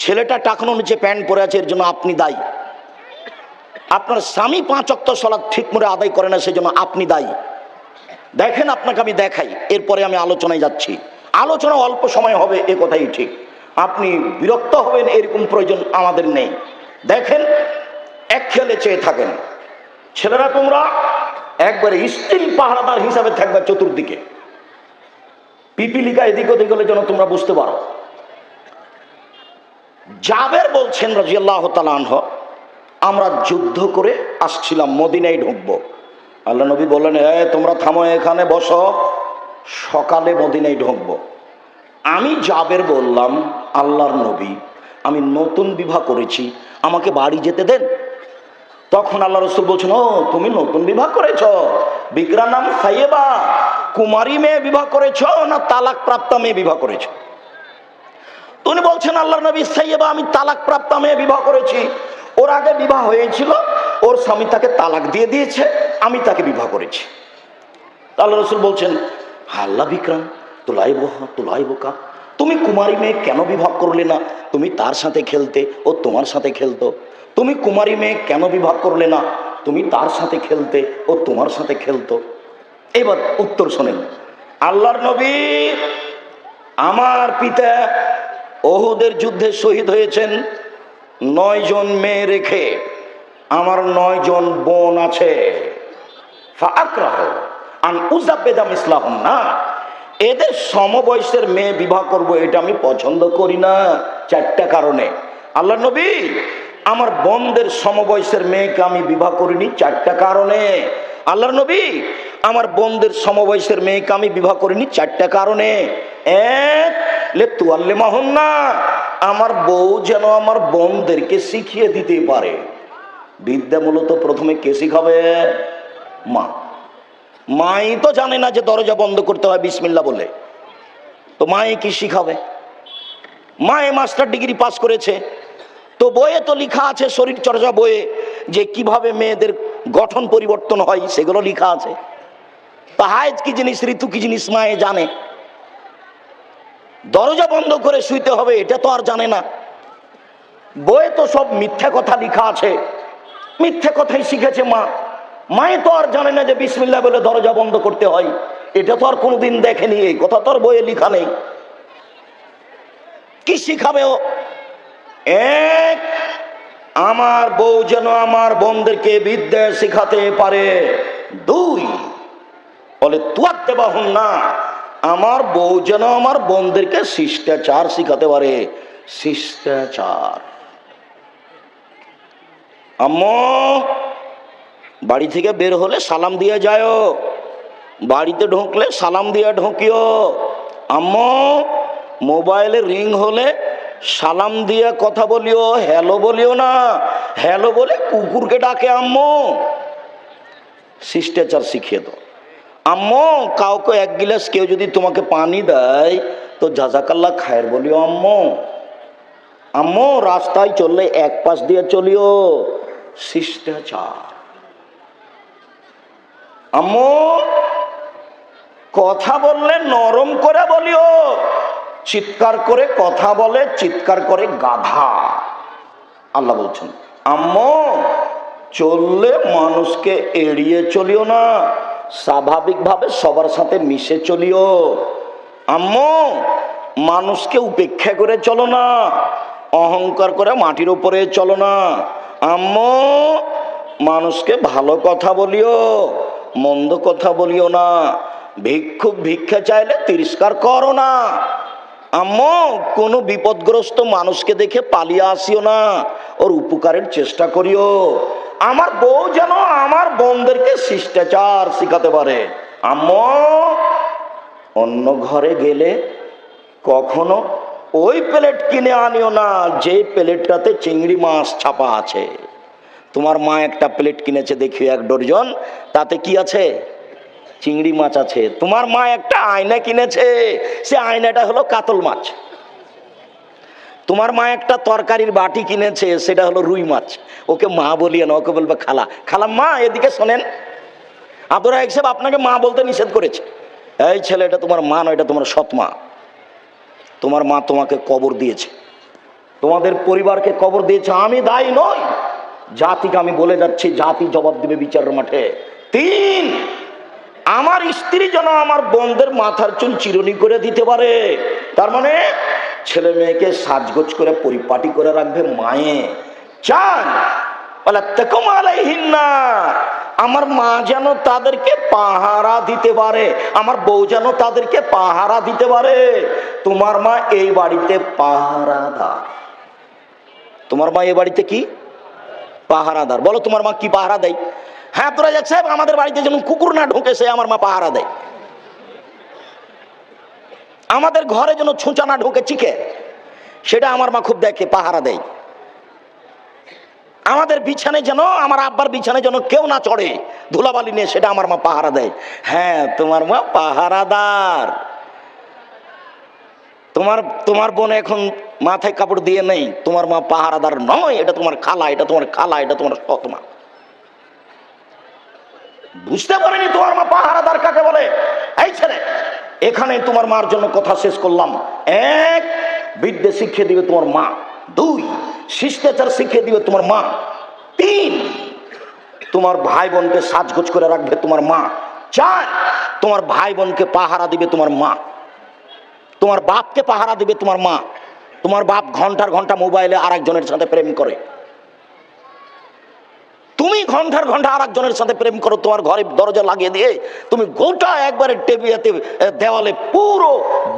ছেলেটা টাকনো নিচে প্যান্ট পরে আছে এর জন্য আপনি দায়ী, আপনার স্বামী 5 ওয়াক্ত সালাত ঠিক করে আদায় করে না সেজন্য আপনি দায়ী। দেখেন আপনাকে আমি দেখাই, এরপরে আমি আলোচনায় যাচ্ছি। আলোচনা অল্প সময় হবে এ কথাই ঠিক, আপনি বিরক্ত হবেন এরকম প্রয়োজন আমাদের নেই। দেখেন, এক খেলে চেয়ে থাকেন, ছেলেরা তোমরা একবারে স্টিল পাহারাদার হিসাবে থাকবে চতুর্দিকে, পিপিলিকা এদিক ওদিক হলে যেন তোমরা বুঝতে পারো। জাবের বলছেন রাদিয়াল্লাহু তাআলা আনহু, আমরা যুদ্ধ করে আসছিলাম, মদিনায় ঢুকবো। আল্লাহ নবী বললেন, তোমরা থামো, এখানে বসো, সকালে মদিনায় ঢুকবো। আমি জাবের বললাম, আল্লাহর নবী, আমি নতুন বিবাহ করেছি, আমাকে বাড়ি যেতে দেন। তখন আল্লাহ রাসূল বলছেন, ও তুমি নতুন বিবাহ করেছ, বিকরা নাম সাইয়েবা, কুমারী মেয়ে বিবাহ করেছ না তালাক প্রাপ্তা মেয়ে বিবাহ করেছ? তুমি বলছেন আল্লাহর নবী, সাইয়েবা, আমি তালাক প্রাপ্তা মেয়ে বিবাহ করেছি, ওর আগে বিবাহ হয়েছিল, ওর স্বামী তাকে তালাক দিয়ে দিয়েছে, আমি তাকে বিবাহ করেছি। আল্লাহ রাসূল বলছেন, আল্লাহ বিক্রম তুলাইবকা, তুমি কুমারী মেয়ে কেন বিবাহ করলে না? তুমি তার সাথে খেলতে, ও তোমার সাথে খেলতো। তুমি কুমারী মেয়ে কেন বিবাহ করলে না? তুমি তার সাথে খেলতে, ও তোমার সাথে খেলতো। এবার উত্তর শোনেন, আল্লাহর নবী, আমার পিতা ওহুদের যুদ্ধে শহীদ হয়েছেন 9 জন মেয়ে রেখে, আমার 9 জন বোন আছে। না, এদের সমবয়সের মেয়ে বিবাহ করব, এটা আমি পছন্দ করি না 4টা কারণে। আল্লাহ নবী, আমার বোনদের সমবয়সের মেয়েকে আমি বিবাহ করিনি 4টা কারণে। আল্লাহর নবী, আমার বোনদের সমবয়সের মেয়েকে আমি বিবাহ করিনি 4টা কারণে। এক, না, আমার বউ যেন আমার বোনদেরকে শিখিয়ে দিতে পারে। বিদ্যা মূলত প্রথমে কে শিখাবে? মা। মাই তো জানে না যে দরজা বন্ধ করতে হয় বিসমিল্লাহ বলে, তো মাই কি শিখাবে? মায়ে মাস্টার ডিগ্রি পাস করেছে, তো বইয়ে তো লেখা আছে, শরীর চর্চা বইয়ে, যে কিভাবে মেয়েদের গঠন পরিবর্তন হয় সেগুলো লেখা আছে। তো হায়েজ কি জিনিস, ঋতু কি জিনিস মায়ে জানে। দরজা বন্ধ করে শুইতে হবে এটা তো আর জানে না। বইয়ে তো সব মিথ্যা কথা লেখা আছে, মিথ্যা কথাই শিখেছে মা। মায়ে তো আর জানে না যে বিসমিল্লাহ বলে দরজা বন্ধ করতে হয়, এটা তো আর কোনোদিন দেখেনি, এই কথা তো আর বইয়ে লেখা নেই। কি শিখাবে ও? এক, আমার বউ যেন আমার বোনদেরকে বিদ্যা শিখাতে পারে। 2, বলে তুয়ার দেবা হন না, আমার বউ যেন আমার বোনদেরকে শিষ্টাচার শিখাতে পারে। শিষ্টাচার। আম্মু, বাড়ি থেকে বের হলে সালাম দিয়ে যাও, বাড়িতে ঢুকলে সালাম দিয়ে ঢুকিও। আম্মু, মোবাইলে রিং হলে সালাম দিয়ে কথা বলিও, হ্যালো বলিও না, হ্যালো বলে কুকুরকে ডাকে আম্মু। শিষ্টাচার শিখিয়ে দাও। আম্মু, কাউকে 1 গিলাস কেউ যদি তোমাকে পানি দেয় তো জাযাকাল্লাহ খায়ের বলিও আম্মু। আম্মু, রাস্তায় চললে এক পাশ দিয়ে চলিও। শিষ্টাচার। আম্মু, কথা বললে নরম করে বলিও, চিৎকার করে কথা বলে চিৎকার করে গাধা। আল্লাহ বলছেন, আম্মু, চললে মানুষকে এড়িয়ে চলিও না, স্বাভাবিকভাবে সবার সাথে মিশে চলিও। আম্মু, মানুষকে উপেক্ষা করে চলো না, অহংকার করে মাটির উপরে চলো না। আম্মু, মানুষকে ভালো কথা বলিও, মন্দ কথা বলিও না। ভিক্ষুক ভিক্ষা চাইলে তিরস্কার করো না। আম্মু, কোনো বিপদগ্রস্ত মানুষকে দেখে পালিয়ে আসিও না, ওর উপকারের চেষ্টা করিও। আমার বউ যেন আমার বোনদেরকে শিষ্টাচার শিখাতে পারে। আম্মু, অন্য ঘরে গেলে কখনো ওই প্লেট কিনে আনিও না যে প্লেটটাতে চিংড়ি মাছ ছাপা আছে। তোমার মা একটা প্লেট কিনেছে দেখি 1 ডজন, তাতে কি আছে? চিংড়ি মাছ আছে। তোমার মা একটা আয়না কিনেছে, সে আয়নাটা হলো কাতল মাছ। তোমার মা একটা তরকারির বাটি কিনেছে, সেটা হলো রুই মাছ। ওকে মা বলিয়ে না, ওকে বলবে খালা। খালা মা এদিকে শোনেন, আব্দুর রাজ্জাক সাহেব আপনাকে মা বলতে নিষেধ করেছে। এই ছেলে, এটা তোমার মা নয়, এটা তোমার সৎ মা। তোমার মা তোমাকে কবর দিয়েছে, তোমাদের পরিবারকে কবর দিয়েছে, আমি দায়ী নই। জাতিকে আমি বলে যাচ্ছি, জাতি জবাব দিবে বিচারের মাঠে। 3, আমার স্ত্রী যেন আমার বোনদের মাথার চুল চিরুনি করে দিতে পারে। তার মানে ছেলে মেয়েকে সাজগোজ করে পরিপাটি করে রাখবে মায়ে। 4, আমার মা যেন তাদেরকে পাহারা দিতে পারে, আমার বউ যেন তাদেরকে পাহারা দিতে পারে। তোমার মা এই বাড়িতে পাহারাদার। তোমার মা এই বাড়িতে কি? পাহারাদার। বলো তোমার মা কি পাহারা দেয়? হ্যাঁ আব্দুর রাজ্জাক সাহেব, আমাদের বাড়িতে যেন কুকুর না ঢোকে সে আমার মা পাহারা দেয়। আমাদের ঘরে যেন ছুঁচা না ঢোকে চিকে, সেটা আমার মা খুব দেখে, পাহারা দেয়। আমাদের বিছানায় যেন, আমার আব্বার বিছানায় যেন কেউ না চড়ে ধুলাবালি নিয়ে, সেটা আমার মা পাহারা দেয়। হ্যাঁ তোমার মা পাহারাদার। তোমার বোন এখন মাথায় কাপড় দিয়ে নেই, তোমার মা পাহারাদার নয়, এটা তোমার খালা, এটা তোমার খালা, এটা তোমার সৎ মা। বুঝতে পারেনি তোমার মা পাহারাদার কাকে বলে? এই ছেলে, এখানে তোমার মার জন্য কথা শেষ করলাম। 1, বিদ্যে শিখিয়ে দিবে তোমার মা। 2, শিষ্টাচার শিখিয়ে দিবে তোমার মা। 3, তোমার ভাই বোনকে সাজগোজ করে রাখবে তোমার মা। 4, তোমার ভাই বোনকে পাহারা দিবে তোমার মা। তোমার বাপকে পাহারা দিবে তোমার মা। তোমার বাপ ঘন্টার ঘন্টা মোবাইলে আরেকজনের সাথে প্রেম করে, তুমি ঘন্টার ঘন্টা আরেকজনের সাথে প্রেম করো, তোমার ঘরে দরজা লাগিয়ে দিয়ে তুমি গোটা একবারে টেবিলেতে দেওয়ালে পুরো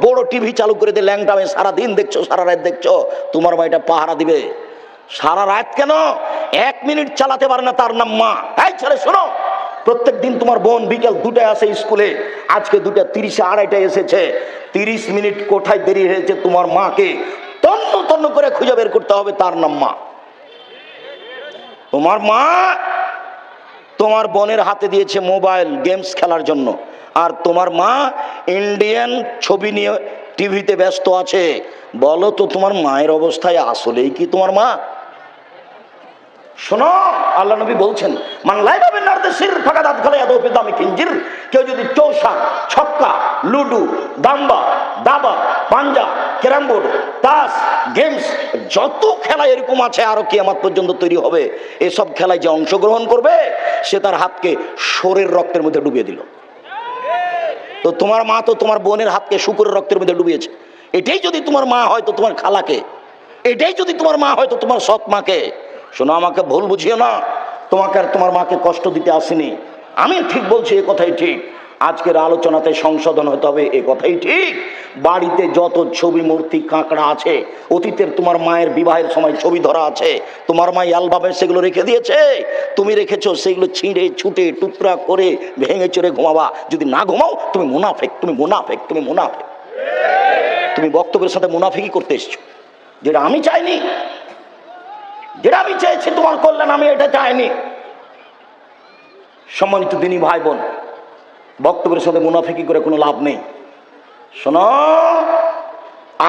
বড় টিভি চালু করে দিয়ে ল্যাংটামে সারাদিন দেখছো, সারা রাত দেখছো। তোমার মা এটা পাহারা দিবে সারা রাত। কেন? 1 মিনিট চালাতে পারে না, তার নাম মা। এই ছেলে শোনো, প্রত্যেক দিন তোমার বোন বিকেল 2টায় আসে স্কুলে, আজকে 2:30 2:30 এসেছে। 30 মিনিট কোথায় দেরি হয়েছে তোমার মাকে তন্ন তন্ন করে খুঁজে বের করতে হবে, তার নাম মা। তোমার মা তোমার বোনের হাতে দিয়েছে মোবাইল গেমস খেলার জন্য, আর তোমার মা ইন্ডিয়ান ছবি নিয়ে টিভিতে ব্যস্ত আছে। বলো তো তোমার মায়ের অবস্থায় আসলেই কি তোমার মা? শোনো, আল্লাহ নবী বলছেন, কেউ যদি চৌসা, ছক্কা, লুডু, দাম্বা, দাবা, পাঞ্জা, ক্যারাম বোর্ড, তাস, গেমস, যত খেলা এরকম আছে আরো কিয়ামত পর্যন্ত তৈরি হবে, এসব খেলায় যে অংশগ্রহণ করবে সে তার হাতকে শোরের রক্তের মধ্যে ডুবিয়ে দিল। তো তোমার মা তো তোমার বোনের হাতকে শুকরের রক্তের মধ্যে ডুবিয়েছে। এটাই যদি তোমার মা হয় তো তোমার খালাকে, এটাই যদি তোমার মা হয় তো তোমার সৎ মাকে। শোনো, আমাকে ভুল বুঝিও না, তোমাকে আর তোমার মাকে কষ্ট দিতে আসিনি। আমি ঠিক বলছি, এ কথাই ঠিক। আজকের আলোচনাতে সংশোধন হতে হবে, এ কথাই ঠিক। বাড়িতে যত ছবি, মূর্তি, কাঁকড়া আছে, অতীতের তোমার মায়ের বিবাহের সময় ছবি ধরা আছে, তোমার মা অ্যালবামে সেগুলো রেখে দিয়েছে, তুমি রেখেছো। সেগুলো ছিঁড়ে ছুটে টুকরা করে ভেঙে চড়ে ঘুমাবা। যদি না ঘুমাও তুমি মুনাফেক, তুমি মুনাফেক, তুমি মুনাফেক। তুমি বক্তব্যের সাথে মুনাফিকি করতে এসছো, যেটা আমি চাইনি। যেটা আমি চেয়েছি তোমার কল্যাণ, আমি এটা চাইনি। সম্মানিত দিনী ভাই বোন, বক্তব্যের সাথে মুনাফিকি করে কোনো লাভ নেই। শোনো,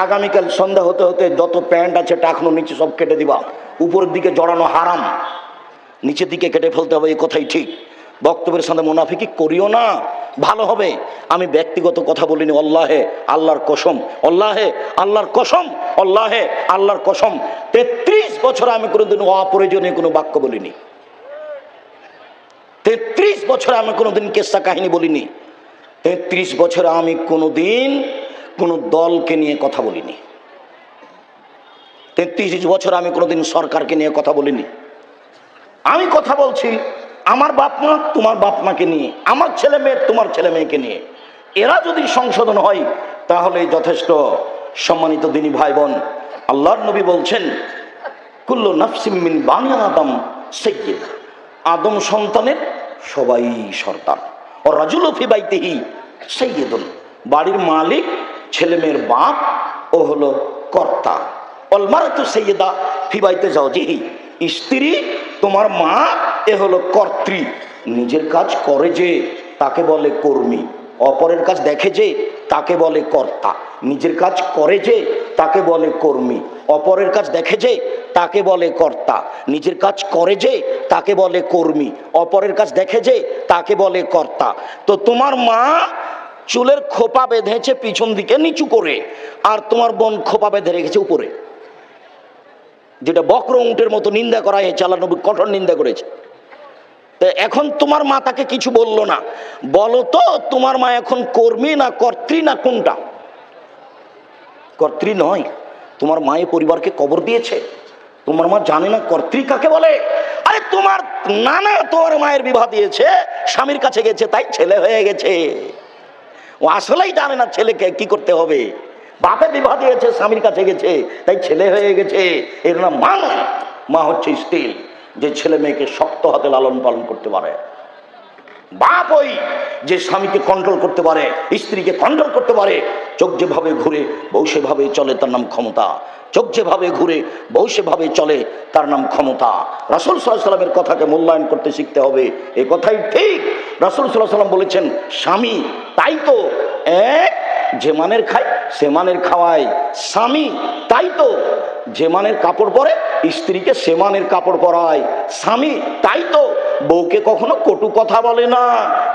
আগামীকাল সন্ধ্যা হতে হতে যত প্যান্ট আছে টাকনো নিচে সব কেটে দিবা। উপরের দিকে জড়ানো হারাম, নিচের দিকে কেটে ফেলতে হবে, এই কথাই ঠিক। বক্তব্যের সাথে মুনাফিকি করিও না, ভালো হবে। আমি ব্যক্তিগত কথা বলিনি, আল্লাহে আল্লাহর কসম, আল্লাহে আল্লাহর কসম, আল্লাহে আল্লাহর কসম, 33 বছর আমি কোনোদিন অপ্রয়োজনীয় কোনো বাক্য বলিনি। 33 বছর আমি কোনোদিন কেসা কাহিনী বলিনি। 33 বছর আমি কোনোদিন কোনো দলকে নিয়ে কথা বলিনি। 33 বছর আমি কোনোদিন সরকারকে নিয়ে কথা বলিনি। আমি কথা বলছি আমার বাপ মা, তোমার বাপ মাকে নিয়ে, আমার ছেলে মেয়ে, তোমার ছেলে মেয়েকে নিয়ে। এরা যদি সংশোধন হয় তাহলে যথেষ্ট। সম্মানিত দিনী ভাই বোন, আল্লাহর নবী বলছেন, কুল্লু নাফসিম মিন বানি আদম সাইয়্যিদ, আদম সন্তানের সবাই সর্দার। ও রাজুলু ফি বাইতিহি সাইয়্যিদুন, বাড়ির মালিক, ছেলে মেয়ের বাপ, ও হলো কর্তা। অলমারাতু সাইয়্যিদা ফি বাইতি যাওজিহি, স্ত্রী তোমার মা, এ হলো কর্ত্রী। নিজের কাজ করে যে তাকে বলে কর্মী, অপরের কাজ দেখে যে তাকে বলে কর্তা। নিজের কাজ করে যে তাকে বলে কর্মী, অপরের কাজ দেখে যে তাকে বলে কর্তা। নিজের কাজ করে যে তাকে বলে কর্মী, অপরের কাজ দেখে যে তাকে বলে কর্তা। তো তোমার মা চুলের খোপা বেঁধেছে পিছন দিকে নিচু করে, আর তোমার বোন খোপা বেঁধে রেখেছে উপরে, যেটা বক্র উটের মতো নিন্দা করা হয়েছে। আল্লাহ নবী কঠোর নিন্দা করেছে। তো এখন তোমার মা তাকে কিছু বললো না, বলো তো তোমার মা এখন কর্মী না কর্ত্রী না কোনটা? কর্ত্রী নয়, তোমার মা এই পরিবারকে কবর দিয়েছে। তোমার মা জানে না কর্ত্রী কাকে বলে। আরে তোমার নানা তোমার মায়ের বিবাহ দিয়েছে, স্বামীর কাছে গেছে তাই ছেলে হয়ে গেছে। ও আসলেই জানে না ছেলেকে কি করতে হবে। বাপে বিবাহ দিয়েছে, স্বামীর কাছে গেছে তাই ছেলে হয়ে গেছে। এর নাম মা নয়। মা হচ্ছে স্ত্রী, যে ছেলে মেয়েকে শক্ত হাতে লালন পালন করতে পারে। বাপ ওই যে স্বামীকে কন্ট্রোল করতে পারে, স্ত্রীকে কন্ট্রোল করতে পারে। চোখ যেভাবে ঘুরে বউ সেভাবে চলে, তার নাম ক্ষমতা। চোখ যেভাবে ঘুরে বউ সেভাবে চলে, তার নাম ক্ষমতা। রাসূল সাল্লাল্লাহু আলাইহি ওয়াসাল্লামের কথাকে মূল্যায়ন করতে শিখতে হবে। এই কথাই ঠিক। রাসূল সাল্লাল্লাহু আলাইহি ওয়াসাল্লাম বলেছেন, স্বামী তাই তো যে মানের খায় সে মানের খাওয়ায়। স্বামী তাই তো যে মানের কাপড় পরে স্ত্রীকে সে মানের কাপড় পরায়। স্বামী তাই তো বউকে কখনো কটু কথা বলে না।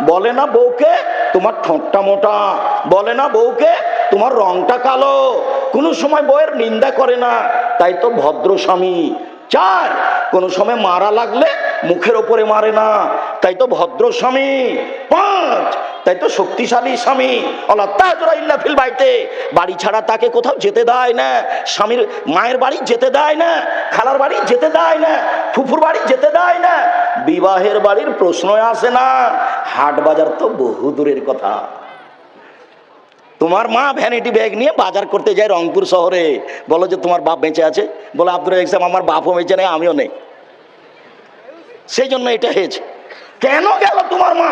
বলে না বউকে তোমার ঠোঁটটা মোটা, বলে না বউকে তোমার রংটা কালো, কোনো সময় বউয়ের নিন্দা করে না। তাই তো ভদ্র স্বামী। 4, কোনো সময় মারা লাগলে মুখের ওপরে মারে না, তাই তো ভদ্র স্বামী। 5, তাই তো শক্তিশালী স্বামী। আল্লাহ তাআলা ইল্লা ফিল বাইতে, বাড়ি ছাড়া তাকে কোথাও যেতে দেয় না। স্বামীর মায়ের বাড়ি যেতে দেয় না, খালার বাড়ি যেতে দেয় না, ফুফুর বাড়ি যেতে দেয় না। বিবাহের বাড়ির প্রশ্নই আসে না। হাট বাজার তো বহু দূরের কথা। তোমার মা ভ্যানিটি ব্যাগ নিয়ে বাজার করতে যায় রংপুর শহরে, বলো যে তোমার বাপ বেঁচে আছে, বলে আব্দুল রাজ্জাক সাহেব আমার বাপও বেঁচে নেই, আমিও নেই, সেই জন্য এটা হয়েছে। কেন গেল তোমার মা?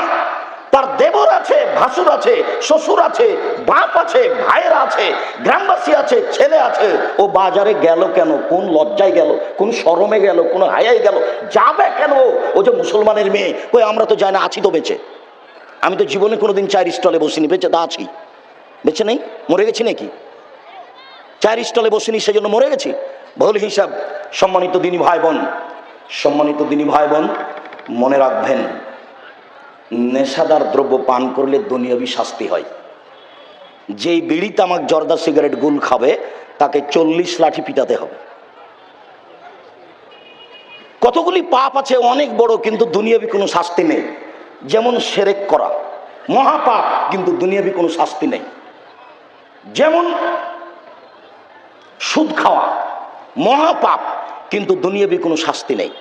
তার দেবর আছে, ভাসুর আছে, শ্বশুর আছে, বাপ আছে, ভাইয়ের আছে, গ্রামবাসী আছে, ছেলে আছে। ও বাজারে গেল কেন? কোন লজ্জায় গেল, কোন শরমে গেল, কোন হায়ায় গেল? যাবে কেন? ও যে মুসলমানের মেয়ে। কই আমরা তো যাই না, আছি তো বেঁচে। আমি তো জীবনে কোনোদিন 4 স্টলে বসিনি, বেঁচে তা আছি। বেঁচে নেই, মরে গেছি নাকি? 4 স্টলে বসিনি সেজন্য মরে গেছি? ভুল হিসাব। সম্মানিত দিনী ভাই বোন, সম্মানিত দিনী ভাই বোন, মনে রাখবেন, নেশাদার দ্রব্য পান করলে দুনিয়াবি শাস্তি হয়। যেই বিড়ি তামাক জর্দা সিগারেট গুল খাবে তাকে 40 লাঠি পিটাতে হবে। কতগুলি পাপ আছে অনেক বড়, কিন্তু দুনিয়াবি কোনো শাস্তি নেই। যেমন শিরক করা, মহাপাপ, কিন্তু দুনিয়াবি কোনো শাস্তি নেই। যেমন সুদ খাওয়া, মহাপাপ, কিন্তু দুনিয়াবি কোনো শাস্তি নেই।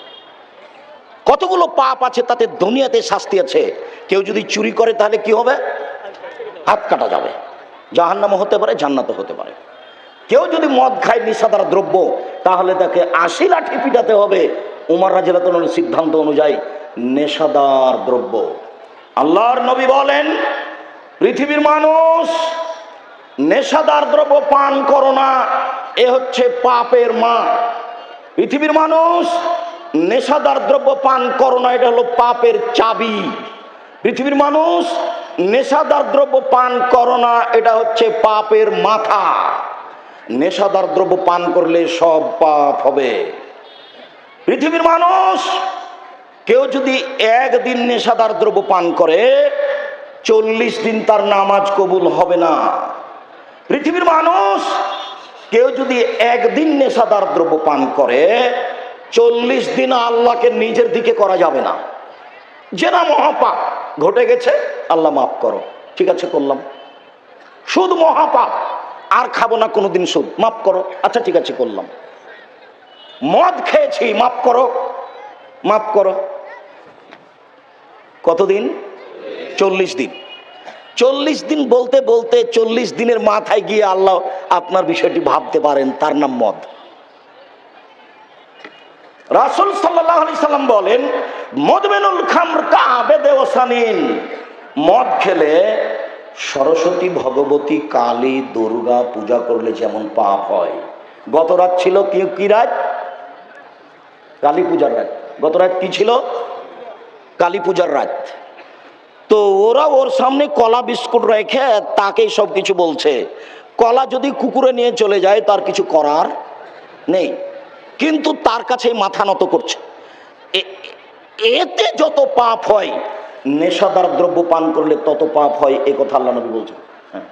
কতগুলো পাপ আছে তাতে দুনিয়াতে শাস্তি আছে। কেউ যদি চুরি করে তাহলে কি হবে? হাত কাটা যাবে, জাহান্নামও হতে পারে, জান্নাতও হতে পারে। কেউ যদি মদ খায়, নেশাদার দ্রব্য, তাহলে তাকে 80 লাঠি পিটাতে হবে উমর রাদিয়াল্লাহু আনহুর সিদ্ধান্ত অনুযায়ী। নেশাদার দ্রব্য, আল্লাহর নবী বলেন, পৃথিবীর মানুষ নেশাদার দ্রব্য পান করো না, এ হচ্ছে পাপের মা। পৃথিবীর মানুষ নেশাদার দ্রব্য পান করো না, এটা হলো পাপের চাবি। পৃথিবীর মানুষ নেশাদার দ্রব্য পান করো না, এটা হচ্ছে পাপের মাথা। নেশাদার দ্রব্য পান করলে সব পাপ হবে। পৃথিবীর মানুষ কেউ যদি একদিন নেশাদার দ্রব্য পান করে, 40 দিন তার নামাজ কবুল হবে না। পৃথিবীর মানুষ কেউ যদি একদিন নেশাদার দ্রব্য পান করে, 40 দিন আল্লাহকে নিজের দিকে করা যাবে না। জেনা মহাপাপ ঘটে গেছে, আল্লাহ মাফ করো, ঠিক আছে করলাম। সুদ মহাপাপ, আর খাবো না কোনোদিন সুদ, মাফ করো, আচ্ছা ঠিক আছে করলাম। মদ খেয়েছি, মাফ করো, মাফ করো। কতদিন? 40 দিন। 40 দিন বলতে বলতে 40 দিনের মাথায় গিয়ে আল্লাহ আপনার বিষয়টি ভাবতে পারেন, তার নাম মদ। রাসূল সাল্লাল্লাহু আলাইহি সাল্লাম বলেন, মদমেনুল খামর কাবেদে ওসানিন, মদ খেলে সরস্বতী, ভগবতী, কালী, দুর্গা পূজা করলে যেমন পাপ হয়। গত রাত ছিল কি রাত? কালী পূজার রাত। গত রাত কি ছিল? কালী পূজার রাত। তো ওরা ওর সামনে কলা বিস্কুট রেখে তাকেই সব কিছু বলছে। কলা যদি কুকুরে নিয়ে চলে যায় তার কিছু করার নেই, কিন্তু তার কাছে মাথা নত করছে। এতে যত পাপ হয়, নেশাদার দ্রব্য পান করলে তত পাপ হয়, এ কথা আল্লাহ নবী বলছেন। হ্যাঁ,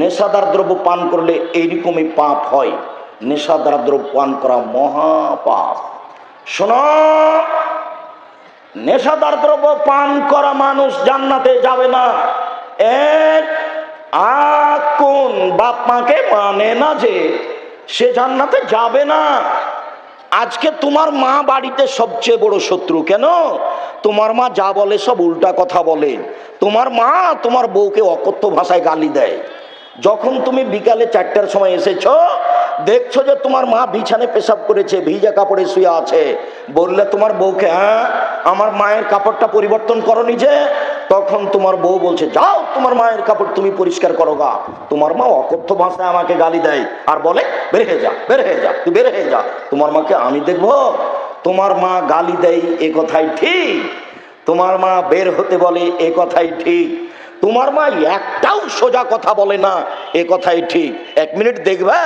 নেশাদার দ্রব্য পান করলে এইরকমই পাপ হয়। নেশাদার দ্রব্য পান করা মহাপাপ। শোনো, নেশাদার দ্রব্য পান করা মানুষ জান্নাতে যাবে না। এক কোন বাপ মাকে মানে না যে সে জান্নাতে যাবে না। আজকে তোমার মা বাড়িতে সবচেয়ে বড় শত্রু। কেন? তোমার মা যা বলে সব উল্টা কথা বলে। তোমার মা তোমার বউকে অকথ্য ভাষায় গালি দেয়। যখন তুমি বিকালে 4টার সময় এসেছো, দেখছো যে তোমার মা বিছানায় পেশাব করেছে, ভিজা কাপড়ে শুয়ে আছে, বললে তোমার বউকে, হ্যাঁ আমার মায়ের কাপড়টা পরিবর্তন করনি যে, তখন তোমার বউ বলছে যাও তোমার মায়ের কাপড় তুমি পরিষ্কার করো গা। তোমার মা অকথ্য ভাষায় আমাকে গালি দেয় আর বলে বের হয়ে যা, বের হয়ে যা, তুই বের হয়ে যা। তোমার মাকে আমি দেখবো? তোমার মা গালি দেয় এ কথাই ঠিক, তোমার মা বের হতে বলে এ কথাই ঠিক, তোমার মা একটাও সোজা কথা বলে না এ কথাই ঠিক। 1 মিনিট দেখবা,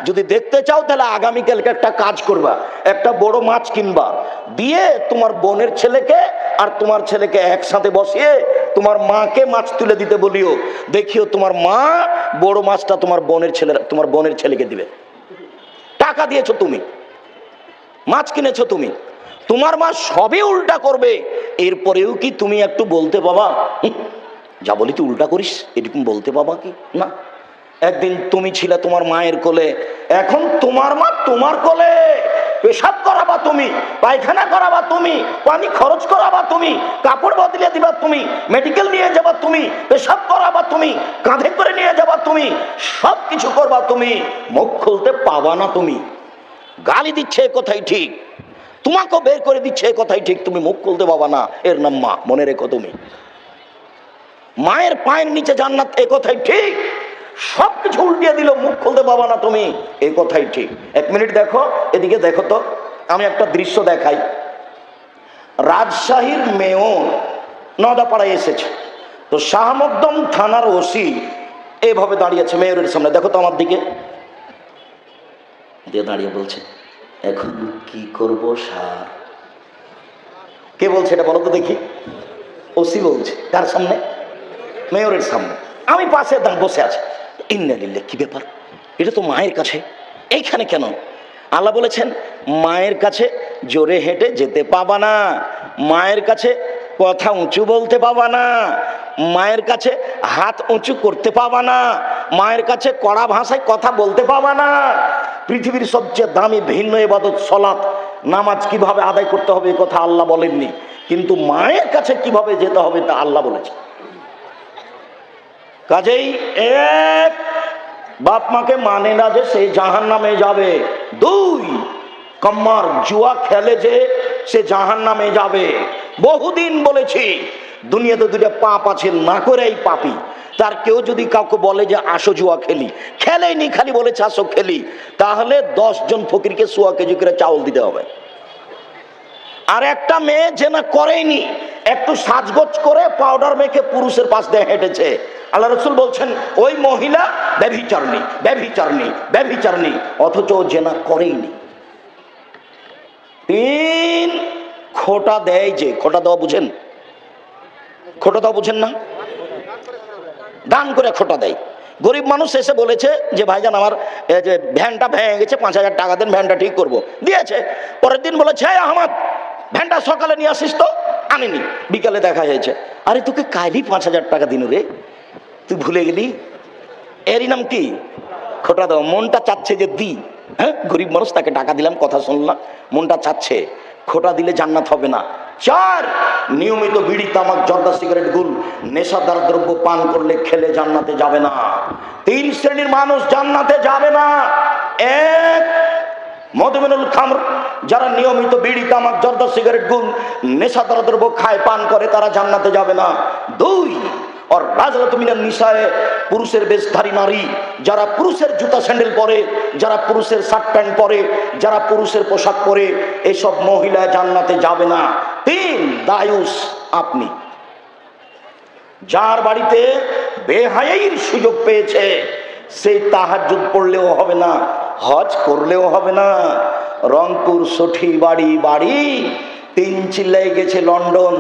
যদি দেখতে চাও তাহলে আগামীকালকে একটা কাজ করবা, একটা বড় মাছ কিনবা, দিয়ে তোমার বোনের ছেলেকে আর তোমার ছেলেকে একসাথে বসিয়ে তোমার মাকে মাছ তুলে দিতে বলিও। দেখিও তোমার মা বড় মাছটা তোমার বোনের ছেলেকে দিবে। টাকা দিয়েছো তুমি, মাছ কিনেছো তুমি, তোমার মা সবই উল্টা করবে। এরপরেও কি তুমি একটু বলতে বাবা যা বলি তুই উল্টা করিস, এরকম বলতে বাবা কি না? একদিন তুমি ছিলে তোমার মায়ের কোলে, এখন তোমার মা তোমার কোলে। পেশাব করাবা তুমি, পায়খানা করাবা তুমি, পানি খরচ করাবা তুমি, কাপড় বদলে দিবা তুমি, মেডিকেল নিয়ে যাবা তুমি, পেশাব করাবা তুমি, কাঁধে করে নিয়ে যাবা তুমি, সব কিছু করবা তুমি, মুখ খুলতে পাবা না তুমি। গালি দিচ্ছে কথাই ঠিক, তোমাকেও বের করে দিচ্ছে কথাই ঠিক, তুমি মুখ খুলতে পাবা না। এর নাম মা, মনে রেখো তুমি। মায়ের পায়ের নিচে জান্নাত, এ কথাই ঠিক। সবকিছু উল্টিয়ে দিল, মুখ খুলতে পাবা না তুমি, এ কথাই ঠিক। 1 মিনিট দেখো, এদিকে দেখো তো, আমি একটা দৃশ্য দেখাই। রাজশাহীর মেয়র নদাপাড়ায় এসেছে, তো শাহমকদম থানার ওসি এভাবে দাঁড়িয়েছে মেয়রের সামনে। দেখো তো আমার দিকে দিয়ে দাঁড়িয়ে বলছে, এখন কি করব স্যার? কে বলছে এটা বলো তো দেখি? ওসি বলছে। কার সামনে? মেয়রের সামনে। আমি পাশে বসে আছি। ইন্নালিল্লাহ, কি ব্যাপার? এটা তো মায়ের কাছে, এইখানে কেন? আল্লাহ বলেছেন মায়ের কাছে জোরে হেঁটে যেতে পাবা না, মায়ের কাছে কথা উঁচু বলতে পাবা না, মায়ের কাছে হাত উঁচু করতে পাবা না, মায়ের কাছে কড়া ভাষায় কথা বলতে পাবা না। পৃথিবীর সবচেয়ে দামি ভিন্ন ইবাদত সালাত, নামাজ কিভাবে আদায় করতে হবে এ কথা আল্লাহ বলেননি, কিন্তু মায়ের কাছে কিভাবে যেতে হবে তা আল্লাহ বলেছে। কাজেই এক, বাপ মাকে মানে না যে সে জাহান্নামে যাবে। 2, কম্মার জুয়া খেলে যে সে জাহান্নামে যাবে। বহুদিন বলেছি দুনিয়াতে 2টা পাপ আছে, না করেই পাপী। তার কেউ যদি কাউকে বলে যে আসো জুয়া খেলি, খেলেনি, খালি বলেছে আসো খেলি, তাহলে 10 জন ফকিরকে 100 কেজি করে চাউল দিতে হবে। আর একটা মেয়ে যে না করেনি, একটু সাজগোজ করে পাউডার মেখে পুরুষের পাশ দিয়ে হেঁটেছে, আল্লাহ রসুল বলছেন ওই মহিলা ব্যভিচারিণী, ব্যভিচারিণী, ব্যভিচারিণী, অথচ ও জেনা করেইনি। 3, খোটা দেয় যে, খোটা দেওয়া বুঝেন? খোটা দেওয়া বুঝেন না? দান করে খোটা দেয়। গরিব মানুষ এসে বলেছে যে ভাইজান আমার যে ভ্যানটা ভেঙে গেছে, 5000 টাকা দেন, ভ্যানটা ঠিক করবো। দিয়েছে। পরের দিন বলেছে আহমদ ভ্যানটা সকালে নিয়ে আসিস, তো আনিনি। বিকালে দেখা হয়েছে, আরে তোকে কালই 5000 টাকা দিন রে, তুই ভুলে গেলি? এরই নাম কি? খোটা দাও। মনটা চাচ্ছে যে দি, হ্যাঁ গরিব মানুষ, তাকে টাকা দিলাম, কথা শুনলাম, মনটা চাচ্ছে। খোটা দিলে জান্নাত হবে না। 4, নিয়মিত বিড়ি, তামাক, জর্দা, সিগারেট, গুল, নেশাদার দ্রব্য পান করলে খেলে জান্নাতে যাবে না। 3 শ্রেণীর মানুষ জান্নাতে যাবে না। 1, মদমিনুল খামর, যারা নিয়মিত বিড়ি, তামাক, জর্দা, সিগারেট, গুল, নেশাদার দ্রব্য খায়, পান করে, তারা জান্নাতে যাবে না। 2, और রাজলাতু মিনান নিসায়ে, পুরুষের বেশধারী নারী, যারা পুরুষের জুতা স্যান্ডেল পরে, যারা পুরুষের শার্ট প্যান্ট পরে, যারা পুরুষের পোশাক পরে, এসব মহিলা জান্নাতে যাবে না। 3 দায়ুস আপনি। যার বাড়িতে বেহায়াইর সুযোগ পেয়েছে, সেই তাহাজ্জুদ পড়লেও হবে না, হজ করলেও হবে না। রংপুর সঠি বাড়ি বাড়ি 3 চিল্লাই গেছে লন্ডন,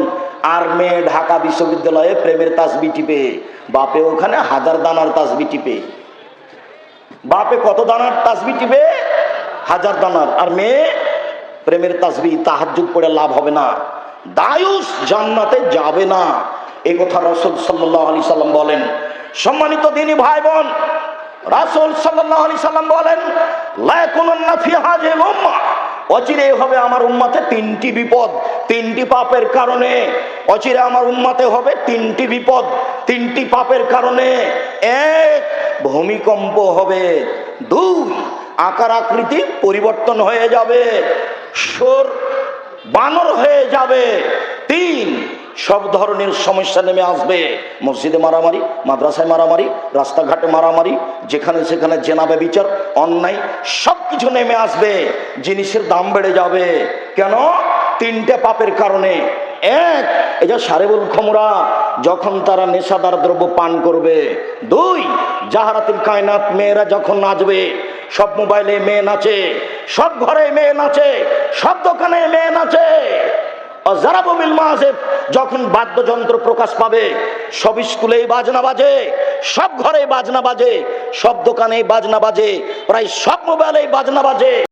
আর মেয়ে ঢাকা বিশ্ববিদ্যালয়ে প্রেমের তাসবি টিপে। বাপে ওখানে 1000 দানার তাসবি টিপে। বাপে কত দানার তাসবি টিপে? 1000 দানার। আর মেয়ে প্রেমের তাসবি। তাহাজ্জুদ পড়ে লাভ হবে না, দায়ুস জান্নাতে যাবে না। এই কথা রাসূল সাল্লাল্লাহু আলাইহি সাল্লাম বলেন। সম্মানিত দিনী ভাই বোন, রাসূল সাল্লাল্লাহু আলাইহি সাল্লাম বলেন, লা ইয়াকুনুন্না ফি হাযিহিল উম্মাহ, অচিরে হবে আমার উম্মতে 3টি বিপদ। 3টি পাপের কারণে অচিরে আমার উম্মতে হবে 3টি বিপদ, 3টি পাপের কারণে। 1, ভূমিকম্প হবে। 2, আকার আকৃতি পরিবর্তন হয়ে যাবে, সুর বানর হয়ে যাবে। 3, সব ধরনের সমস্যা নেমে আসবে। মসজিদে মারামারি, মাদ্রাসায় মারামারি, রাস্তাঘাটে মারামারি, যেখানে সেখানে জেনা ব্যভিচার, অন্যায় সবকিছু নেমে আসবে। জিনিসের দাম বেড়ে যাবে। কেন? 3টে পাপের কারণে। 1, এই যে সারেবুল খমরা, যখন তারা নেশাদার দ্রব্য পান করবে। 2, জাহারাতুল কায়নাত, মেয়েরা যখন নাচবে, সব মোবাইলে মেয়ে নাচে, সব ঘরে মেয়ে নাচে, সব দোকানে মেয়ে নাচে। যখন বাদ্যযন্ত্র প্রকাশ পাবে, সব স্কুলেই বাজনা বাজে, সব ঘরে বাজনা বাজে, সব দোকানে বাজনা বাজে, প্রায় সব মোবাইলেই বাজনা বাজে।